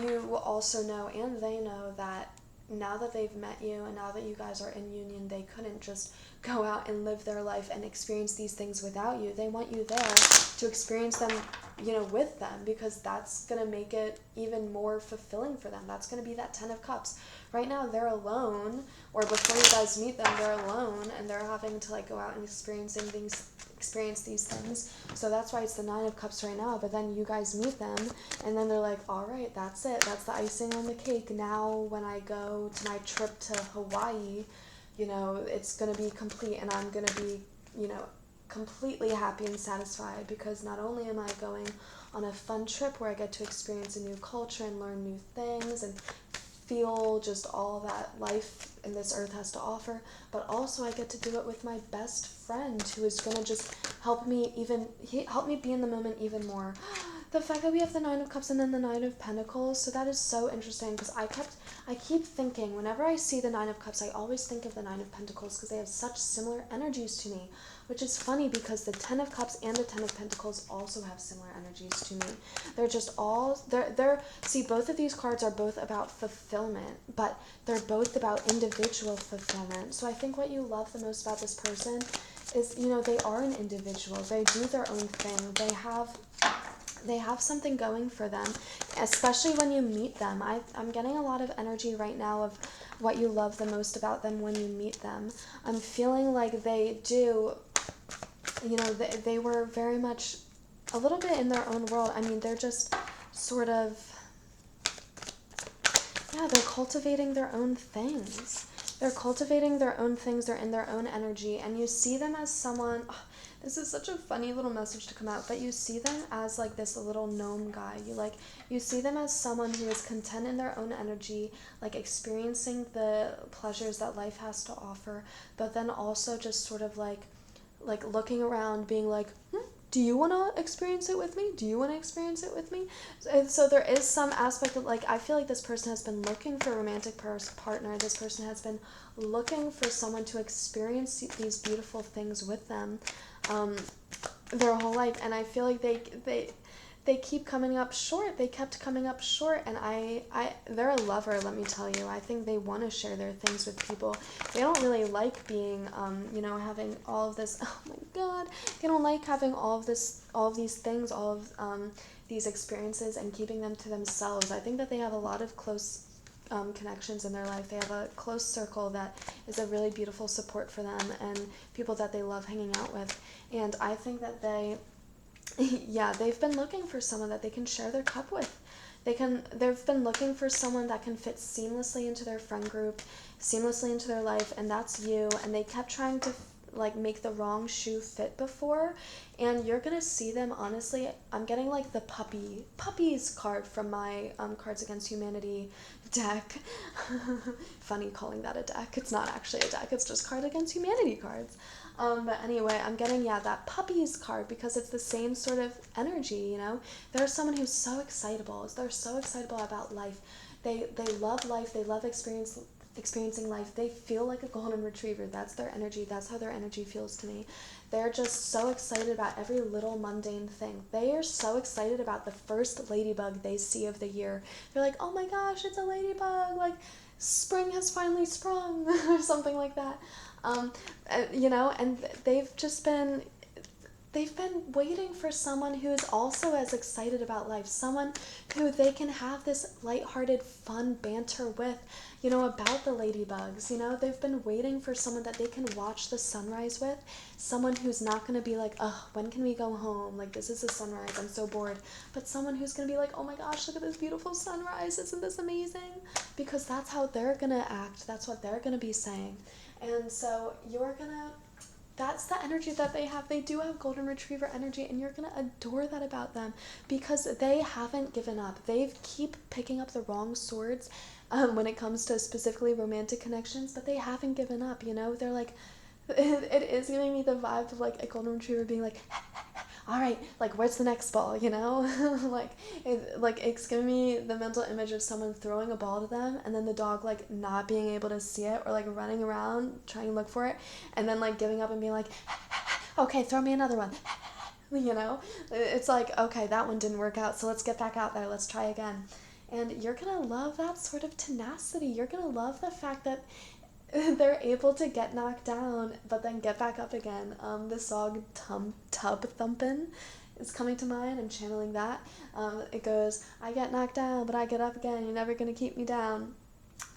you also know, and they know, that now that they've met you and now that you guys are in union, they couldn't just go out and live their life and experience these things without you. They want you there to experience them, you know, with them, because that's going to make it even more fulfilling for them. That's going to be that 10 of Cups. Right now they're alone, or before you guys meet them, they're alone and they're having to like go out and experience these things. So that's why it's the 9 of Cups right now. But then you guys meet them and then they're like, all right, that's it, that's the icing on the cake. Now when I go to my trip to Hawaii, you know, it's going to be complete, and I'm going to be, you know, completely happy and satisfied, because not only am I going on a fun trip where I get to experience a new culture and learn new things and feel just all that life in this earth has to offer, but also I get to do it with my best friend, who is going to just help me be in the moment even more. The fact that we have the 9 of Cups and then the 9 of Pentacles, so that is so interesting, because I keep thinking, whenever I see the 9 of Cups, I always think of the 9 of Pentacles, because they have such similar energies to me, which is funny because the 10 of Cups and the 10 of Pentacles also have similar energies to me. They're just all, see, both of these cards are both about fulfillment, but they're both about individual fulfillment. So I think what you love the most about this person is, you know, they are an individual. They do their own thing. They have something going for them, especially when you meet them. I'm getting a lot of energy right now of what you love the most about them when you meet them. I'm feeling like they do, you know, they were very much a little bit in their own world. I mean, they're just sort of, yeah, they're cultivating their own things. They're cultivating their own things. They're in their own energy. And you see them as someone, oh, this is such a funny little message to come out, but you see them as like this little gnome guy. You see them as someone who is content in their own energy, like experiencing the pleasures that life has to offer, but then also just sort of like looking around, being like, do you want to experience it with me? Do you want to experience it with me? So there is some aspect of, like, I feel like this person has been looking for a romantic partner. This person has been looking for someone to experience these beautiful things with them their whole life. And I feel like they keep coming up short. They kept coming up short, and they're a lover, let me tell you. I think they want to share their things with people. They don't really like being, you know, having all of this, oh my god, they don't like having all of these things, all of these experiences, and keeping them to themselves. I think that they have a lot of close connections in their life. They have a close circle that is a really beautiful support for them, and people that they love hanging out with. And I think that they've been looking for someone that they can share their cup with. They've been looking for someone that can fit seamlessly into their friend group, seamlessly into their life, and that's you. And they kept trying to like make the wrong shoe fit before, and you're gonna see them. Honestly, I'm getting like the puppies card from my Cards Against Humanity deck. Funny calling that a deck. It's not actually a deck, it's just Cards Against Humanity cards. But anyway, I'm getting, that puppies card, because it's the same sort of energy, you know? There's someone who's so excitable. They're so excitable about life. They love life. They love experiencing life. They feel like a golden retriever. That's their energy. That's how their energy feels to me. They're just so excited about every little mundane thing. They are so excited about the first ladybug they see of the year. They're like, oh my gosh, it's a ladybug. Like, spring has finally sprung, or something like that. You know, and they've just been, they've been waiting for someone who's also as excited about life, someone who they can have this lighthearted, fun banter with, you know, about the ladybugs. You know, they've been waiting for someone that they can watch the sunrise with, someone who's not going to be like, oh, when can we go home? Like, this is the sunrise, I'm so bored. But someone who's going to be like, oh my gosh, look at this beautiful sunrise, isn't this amazing? Because that's how they're going to act, that's what they're going to be saying. And so you're going to, that's the energy that they have. They do have golden retriever energy, and you're going to adore that about them because they haven't given up. They keep picking up the wrong swords when it comes to specifically romantic connections, but they haven't given up, you know? They're like, it is giving me the vibe of like a golden retriever being like, all right, like, where's the next ball, you know? It's giving me the mental image of someone throwing a ball to them and then the dog, like, not being able to see it or, like, running around trying to look for it and then, like, giving up and being like, okay, throw me another one, you know? It's like, okay, that one didn't work out, so let's get back out there, let's try again. And you're gonna love that sort of tenacity. You're gonna love the fact that they're able to get knocked down but then get back up again. The song Tub Thumpin' is coming to mind. I'm channeling that. It goes, I get knocked down but I get up again, you're never gonna keep me down.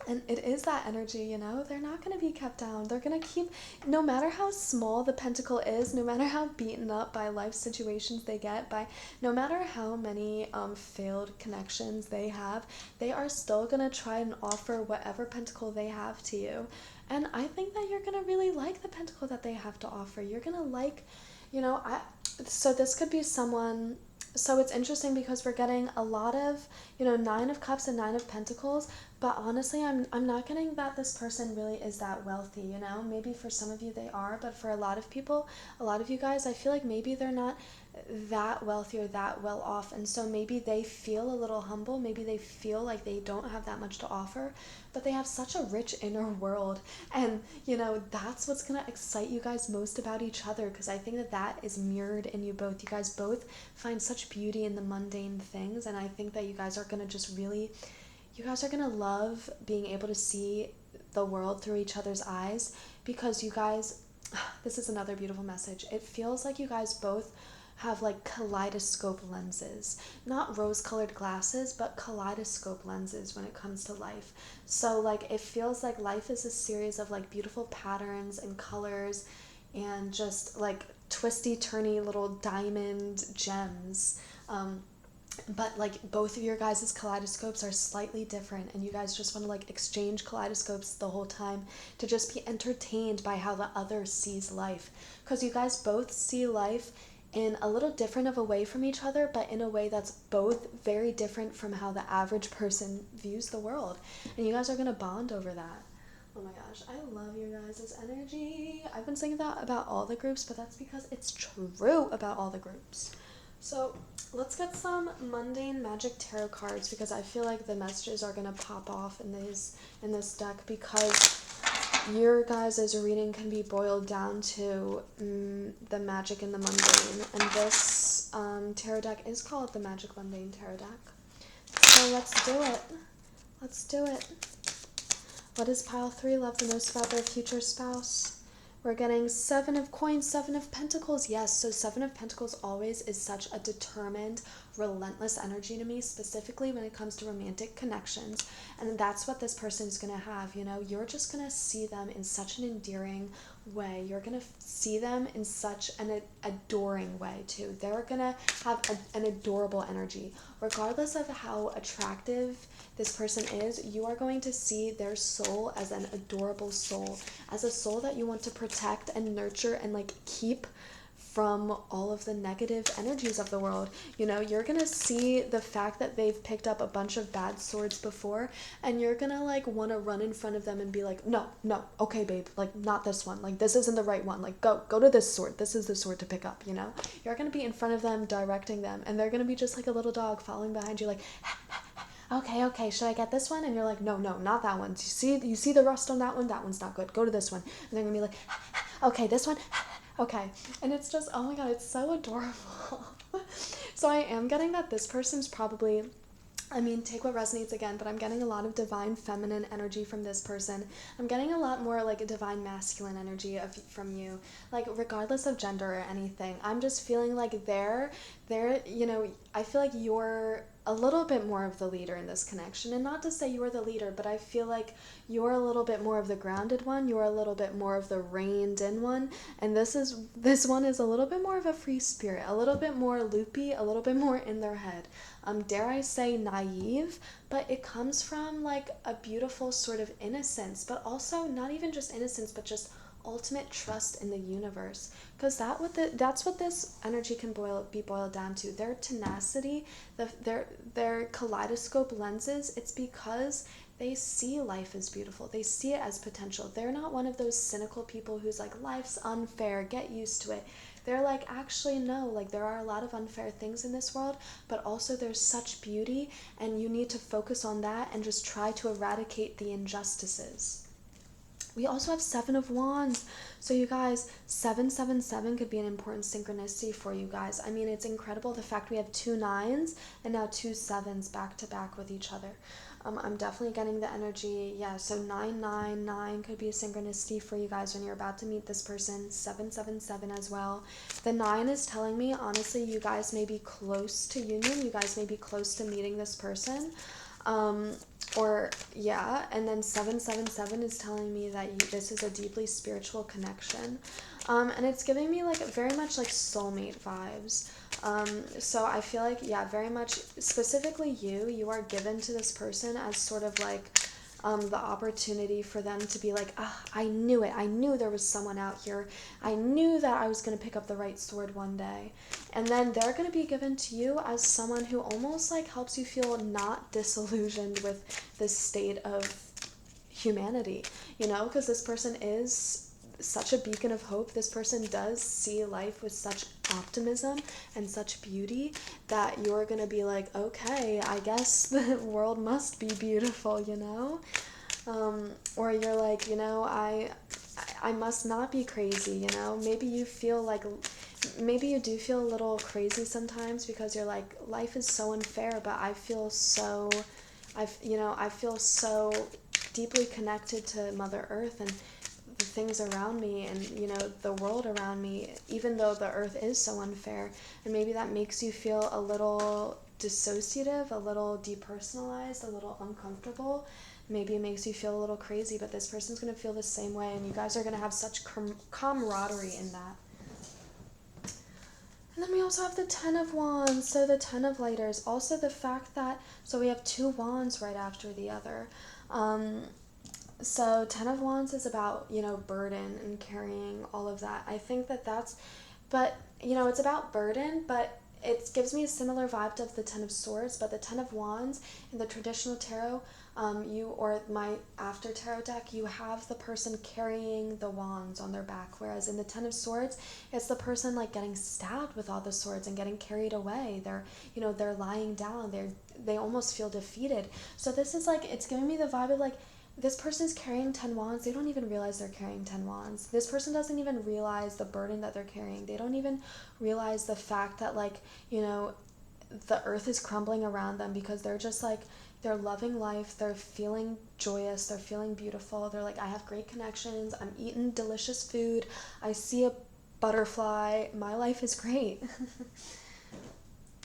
And it is that energy, you know? They're not going to be kept down. They're going to keep, no matter how small the pentacle is, no matter how beaten up by life situations they get, by no matter how many failed connections they have, they are still going to try and offer whatever pentacle they have to you. And I think that you're going to really like the pentacle that they have to offer. You're going to like, you know, so this could be someone. So it's interesting because we're getting a lot of, you know, 9 of Cups and 9 of Pentacles, but honestly, I'm not getting that this person really is that wealthy, you know? Maybe for some of you they are, but for a lot of people, a lot of you guys, I feel like maybe they're not that wealthy or that well off, and so maybe they feel a little humble, maybe they feel like they don't have that much to offer, but they have such a rich inner world, and you know, that's what's gonna excite you guys most about each other, because I think that that is mirrored in you both. You guys both find such beauty in the mundane things, and I think that you guys are gonna just really, you guys are gonna love being able to see the world through each other's eyes, because you guys, this is another beautiful message, it feels like you guys both have like kaleidoscope lenses, not rose-colored glasses, but kaleidoscope lenses when it comes to life. So like it feels like life is a series of like beautiful patterns and colors and just like twisty turny little diamond gems, but like both of your guys' kaleidoscopes are slightly different, and you guys just want to like exchange kaleidoscopes the whole time to just be entertained by how the other sees life, because you guys both see life in a little different of a way from each other, but in a way that's both very different from how the average person views the world. And you guys are going to bond over that. Oh my gosh, I love your guys' energy. I've been saying that about all the groups, but that's because it's true about all the groups. So let's get some mundane magic tarot cards, because I feel like the messages are going to pop off in this deck, because your guys' reading can be boiled down to the magic and the mundane, and this tarot deck is called the Magic Mundane Tarot deck. So let's do it. Let's do it. What does pile 3 love the most about their future spouse? We're getting 7 of Coins, 7 of Pentacles. Yes, so 7 of Pentacles always is such a determined, relentless energy to me, specifically when it comes to romantic connections. And that's what this person is going to have, you know? You're just going to see them in such an endearing way. You're going to see them in such an adoring way, too. They're going to have an adorable energy. Regardless of how attractive this person is, you are going to see their soul as an adorable soul, as a soul that you want to protect and nurture and like keep from all of the negative energies of the world. You know, you're gonna see the fact that they've picked up a bunch of bad swords before, and you're gonna like want to run in front of them and be like, no, okay babe, like not this one, like this isn't the right one, like go to this sword, this is the sword to pick up, you know? You're gonna be in front of them, directing them, and they're gonna be just like a little dog following behind you, like okay, should I get this one? And you're like, no, not that one. You see the rust on that one? That one's not good. Go to this one. And they're gonna be like, okay, this one? Okay. And it's just, oh my god, it's so adorable. So I am getting that this person's probably I mean, take what resonates again, but I'm getting a lot of divine feminine energy from this person. I'm getting a lot more like a divine masculine energy from you, like regardless of gender or anything. I'm just feeling like I feel like you're a little bit more of the leader in this connection. And not to say you're the leader, but I feel like you're a little bit more of the grounded one. You're a little bit more of the reined in one. And this one is a little bit more of a free spirit, a little bit more loopy, a little bit more in their head. Dare I say naive, but it comes from like a beautiful sort of innocence, but also not even just innocence, but just ultimate trust in the universe. Because that's what this energy can be boiled down to. Their tenacity, their kaleidoscope lenses. It's because they see life as beautiful. They see it as potential. They're not one of those cynical people who's like, life's unfair, get used to it. They're like, actually, no, like there are a lot of unfair things in this world, but also there's such beauty, and you need to focus on that and just try to eradicate the injustices. We also have Seven of Wands. So you guys, 777 could be an important synchronicity for you guys. I mean, it's incredible the fact we have 2 9s and now 2 7s back to back with each other. I'm definitely getting the energy. Yeah, so 999 could be a synchronicity for you guys when you're about to meet this person. 777 as well. The 9 is telling me, honestly, you guys may be close to union. You guys may be close to meeting this person. And then 777 is telling me that this is a deeply spiritual connection. And it's giving me like very much like soulmate vibes. So I feel like, yeah, very much specifically you are given to this person as sort of like the opportunity for them to be like, I knew it. I knew there was someone out here. I knew that I was going to pick up the right sword one day. And then they're going to be given to you as someone who almost like helps you feel not disillusioned with this state of humanity, because this person is such a beacon of hope. This person does see life with such optimism and such beauty that you're gonna be like, okay, I guess the world must be beautiful, or you're like, I must not be crazy, maybe you do feel a little crazy sometimes because you're like, life is so unfair, but I feel so deeply connected to Mother Earth and the things around me and the world around me, even though the earth is so unfair. And maybe that makes you feel a little dissociative, a little depersonalized, a little uncomfortable. Maybe it makes you feel a little crazy, but this person's going to feel the same way, and you guys are going to have such camaraderie in that. And then we also have the 10 of Wands, so the 10 of Lighters. Also the fact that, so we have 2 Wands right after the other. So 10 of Wands is about, burden and carrying all of that. I think it's about burden, but it gives me a similar vibe to the 10 of Swords, but the 10 of Wands in the traditional tarot, my after tarot deck, you have the person carrying the wands on their back, whereas in the 10 of Swords, it's the person like getting stabbed with all the swords and getting carried away. They're lying down. They almost feel defeated. So this is like, it's giving me the vibe of like, this person's carrying 10 wands. They don't even realize they're carrying 10 wands. This person doesn't even realize the burden that they're carrying. They don't even realize the fact that the earth is crumbling around them, because they're just like, they're loving life. They're feeling joyous. They're feeling beautiful. They're like, I have great connections. I'm eating delicious food. I see a butterfly. My life is great.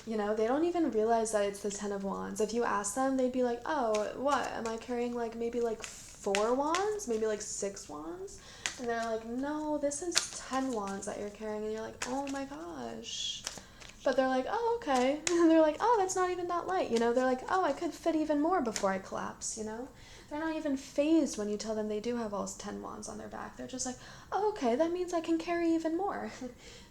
They don't even realize that it's the 10 of Wands. If you ask them, they'd be like, oh, what? Am I carrying maybe 4 wands? Maybe 6 wands? And they're like, no, this is 10 wands that you're carrying. And you're like, oh my gosh. But they're like, oh, okay. And they're like, oh, that's not even that light. They're like, oh, I could fit even more before I collapse, They're not even phased when you tell them they do have all 10 wands on their back. They're just like, oh, okay, that means I can carry even more.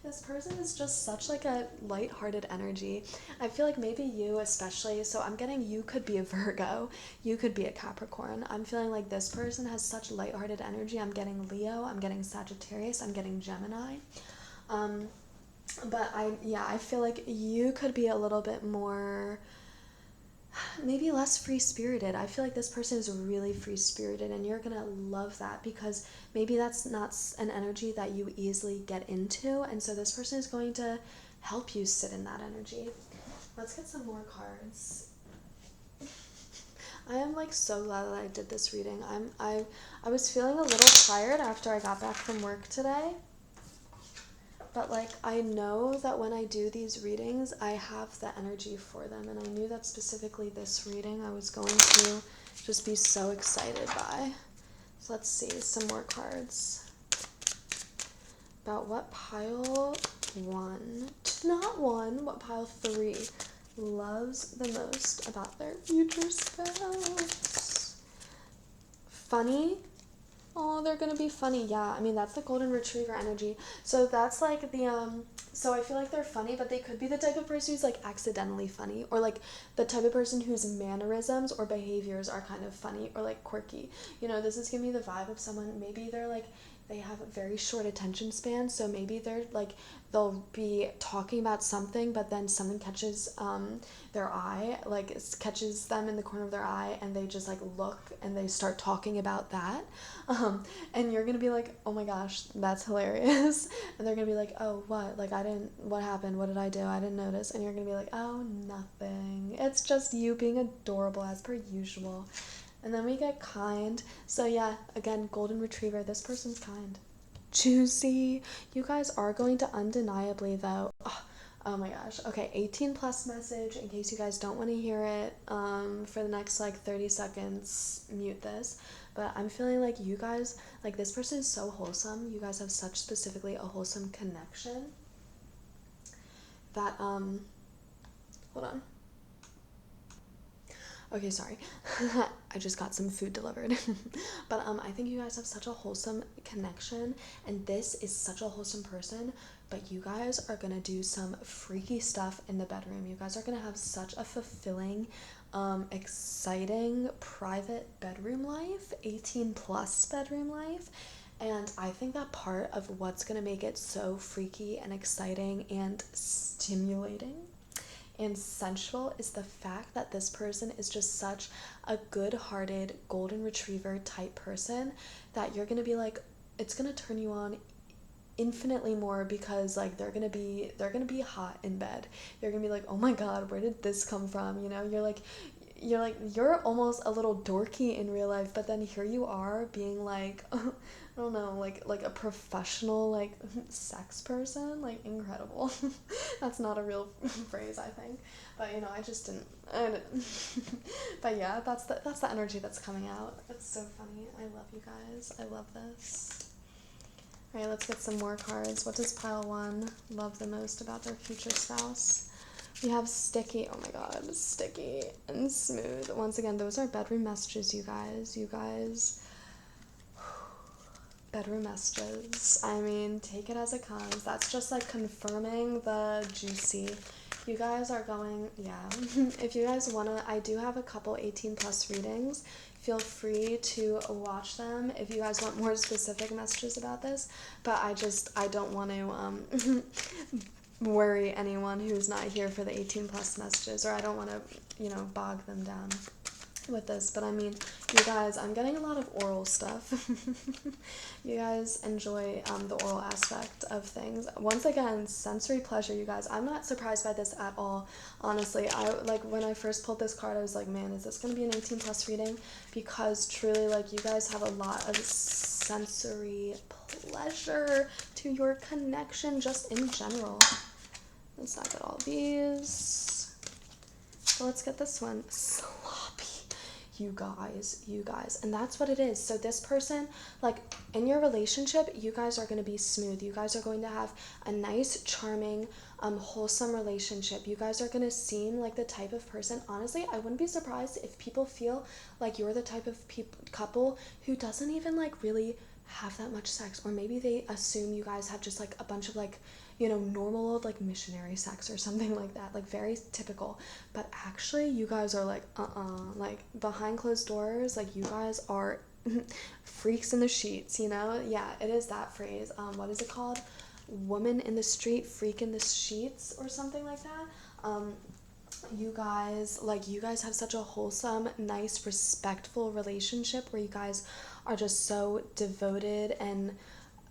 This person is just such a lighthearted energy. I feel like maybe you especially, so I'm getting you could be a Virgo, you could be a Capricorn. I'm feeling like this person has such lighthearted energy. I'm getting Leo, I'm getting Sagittarius, I'm getting Gemini. But I feel like you could be a little bit more, maybe less free-spirited. I feel like this person is really free-spirited, and you're gonna love that, because maybe that's not an energy that you easily get into, and so this person is going to help you sit in that energy. Let's get some more cards. I am like so glad that I did this reading. I was feeling a little tired after I got back from work today. But like I know that when I do these readings, I have the energy for them, and I knew that specifically this reading I was going to just be so excited by. So let's see some more cards. About what pile what pile 3 loves the most about their future spouse. Funny. Oh, they're gonna be funny. Yeah, I mean, that's the golden retriever energy. So that's like the, so I feel like they're funny, but they could be the type of person who's like accidentally funny, or like the type of person whose mannerisms or behaviors are kind of funny or like quirky. You know, this is giving me the vibe of someone, maybe they're like, they have a very short attention span, so maybe they're like, they'll be talking about something, but then something catches their eye, like it catches them in the corner of their eye, and they just like look and they start talking about that, and you're gonna be like, oh my gosh, that's hilarious. And they're gonna be like, oh, what, like what happened, what did I do, I didn't notice. And you're gonna be like, oh, nothing, it's just you being adorable as per usual. And then we get kind. So yeah, again, golden retriever, this person's kind. Juicy. You guys are going to undeniably though, oh my gosh. Okay, 18 plus message in case you guys don't want to hear it for the next like 30 seconds, mute this. But I'm feeling like you guys, like this person is so wholesome. You guys have such specifically a wholesome connection that hold on. Okay, sorry. I just got some food delivered. But I think you guys have such a wholesome connection, and this is such a wholesome person, but you guys are going to do some freaky stuff in the bedroom. You guys are going to have such a fulfilling, exciting, private bedroom life, 18 plus bedroom life. And I think that part of what's going to make it so freaky and exciting and stimulating and sensual is the fact that this person is just such a good-hearted golden retriever type person that you're gonna be like, it's gonna turn you on infinitely more, because like they're gonna be hot in bed. You're gonna be like, oh my god, where did this come from? You know, you're almost a little dorky in real life, but then here you are being like I don't know, like a professional like sex person, like incredible. That's not a real phrase, I think, but you know, I didn't. But yeah, that's the energy that's coming out. It's so funny. I love you guys. I love this. All right, let's get some more cards. What does pile 1 love the most about their future spouse? We have sticky. Oh my god, sticky and smooth. Once again, those are bedroom messages, you guys. Bedroom messages. I mean, take it as it comes. That's just like confirming the juicy. You guys are going, yeah. If you guys wanna, I do have a couple 18 plus readings. Feel free to watch them if you guys want more specific messages about this. But I don't want to worry anyone who's not here for the 18 plus messages, or I don't want to, you know, bog them down with this. But I mean, you guys, I'm getting a lot of oral stuff. You guys enjoy the oral aspect of things. Once again, sensory pleasure, you guys. I'm not surprised by this at all, honestly. I like when I first pulled this card, I was like, man, is this gonna be an 18 plus reading? Because truly, like, you guys have a lot of sensory pleasure to your connection just in general. Let's not get all these. So let's get this one. Sloppy. You guys. And that's what it is. So this person, like, in your relationship, you guys are going to be smooth. You guys are going to have a nice, charming, wholesome relationship. You guys are going to seem like the type of person, honestly, I wouldn't be surprised if people feel like you're the type of couple who doesn't even, like, really have that much sex. Or maybe they assume you guys have just, like, a bunch of, like, you know, normal old, like, missionary sex or something like that, like, very typical. But actually, you guys are like, like, behind closed doors, like, you guys are freaks in the sheets, you know? Yeah, it is that phrase. What is it called? Woman in the street, freak in the sheets, or something like that. You guys have such a wholesome, nice, respectful relationship where you guys are just so devoted and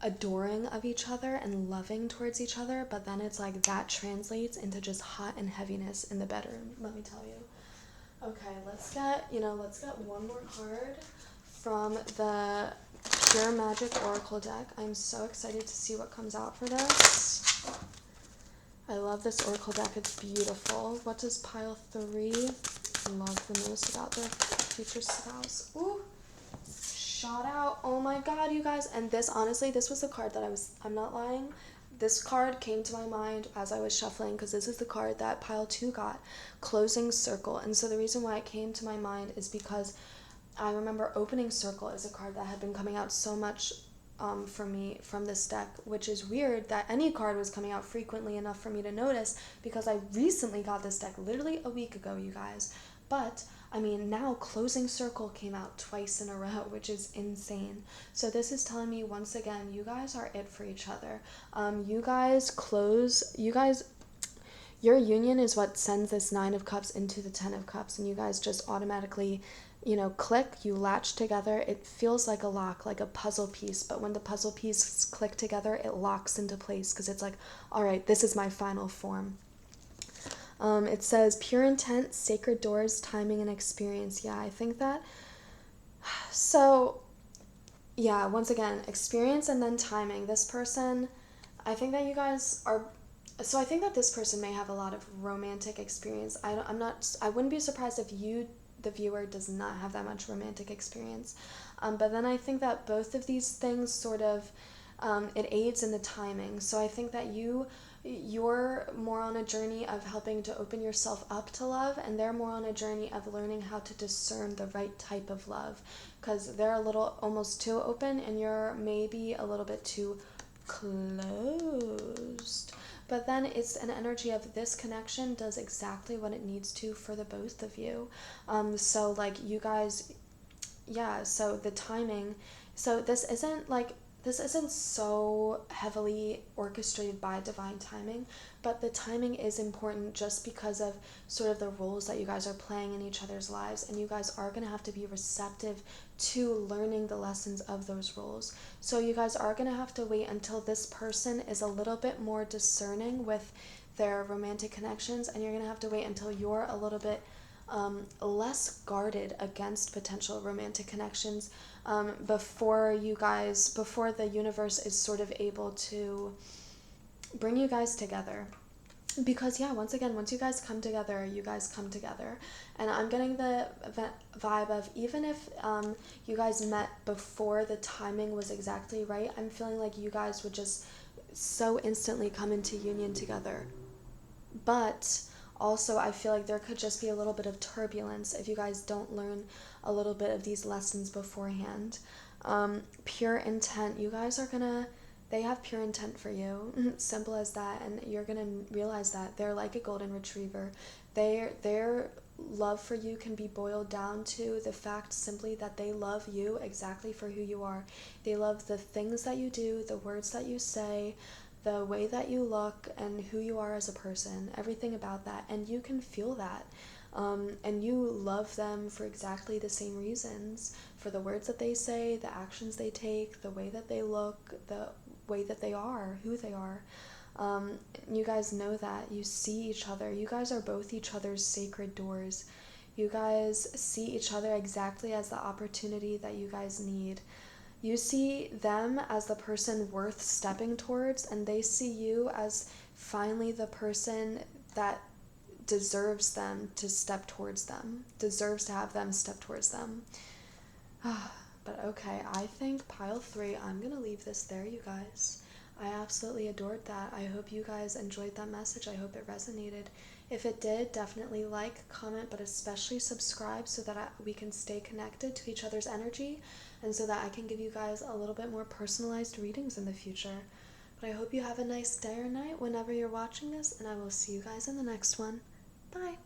adoring of each other and loving towards each other, but then it's like that translates into just hot and heaviness in the bedroom, let me tell you. Okay, let's get one more card from the Pure Magic Oracle deck. I'm so excited to see what comes out for this. I love this Oracle deck. It's beautiful. What does pile 3 love the most about their future spouse? Ooh, shot out. Oh my god, you guys. And this, honestly, this was the card that I'm not lying. This card came to my mind as I was shuffling because this is the card that pile 2 got, Closing Circle. And so the reason why it came to my mind is because I remember Opening Circle is a card that had been coming out so much for me from this deck, which is weird that any card was coming out frequently enough for me to notice because I recently got this deck literally a week ago, you guys. But I mean, now Closing Circle came out twice in a row, which is insane. So this is telling me once again, you guys are it for each other. Your union is what sends this 9 of Cups into the 10 of Cups, and you guys just automatically, click, you latch together. It feels like a lock, like a puzzle piece, but when the puzzle pieces click together, it locks into place because it's like, all right, this is my final form. It says pure intent, sacred doors, timing, and experience. Yeah, I think that. So, yeah, once again, experience and then timing. This person, I think that you guys are. So I think that this person may have a lot of romantic experience. I wouldn't be surprised if you, the viewer, does not have that much romantic experience. But then I think that both of these things sort of, it aids in the timing. So I think that you're more on a journey of helping to open yourself up to love, and they're more on a journey of learning how to discern the right type of love, because they're a little almost too open and you're maybe a little bit too closed. But then it's an energy of this connection does exactly what it needs to for the both of you. So like you guys, yeah, so the timing, so this isn't so heavily orchestrated by divine timing, but the timing is important just because of sort of the roles that you guys are playing in each other's lives, and you guys are going to have to be receptive to learning the lessons of those roles. So you guys are going to have to wait until this person is a little bit more discerning with their romantic connections, and you're going to have to wait until you're a little bit less guarded against potential romantic connections before the universe is sort of able to bring you guys together. Because yeah, once again, once you guys come together, and I'm getting the vibe of, even if you guys met before the timing was exactly right, I'm feeling like you guys would just so instantly come into union together. But also, I feel like there could just be a little bit of turbulence if you guys don't learn a little bit of these lessons beforehand. Pure intent, you guys are gonna, they have pure intent for you. Simple as that. And you're gonna realize that they're like a golden retriever. Their love for you can be boiled down to the fact simply that they love you exactly for who you are. They love the things that you do, the words that you say, the way that you look, and who you are as a person, everything about that. And you can feel that. And you love them for exactly the same reasons, for the words that they say, the actions they take, the way that they look, the way that they are, who they are. You guys know that. You see each other. You guys are both each other's sacred doors. You guys see each other exactly as the opportunity that you guys need. You see them as the person worth stepping towards, and they see you as finally the person that deserves them to step towards them, deserves to have them step towards them. But okay, I think pile 3, I'm gonna leave this there, you guys. I absolutely adored that. I hope you guys enjoyed that message. I hope it resonated. If it did, definitely like, comment, but especially subscribe so that we can stay connected to each other's energy, and so that I can give you guys a little bit more personalized readings in the future. But I hope you have a nice day or night whenever you're watching this, and I will see you guys in the next one. Bye!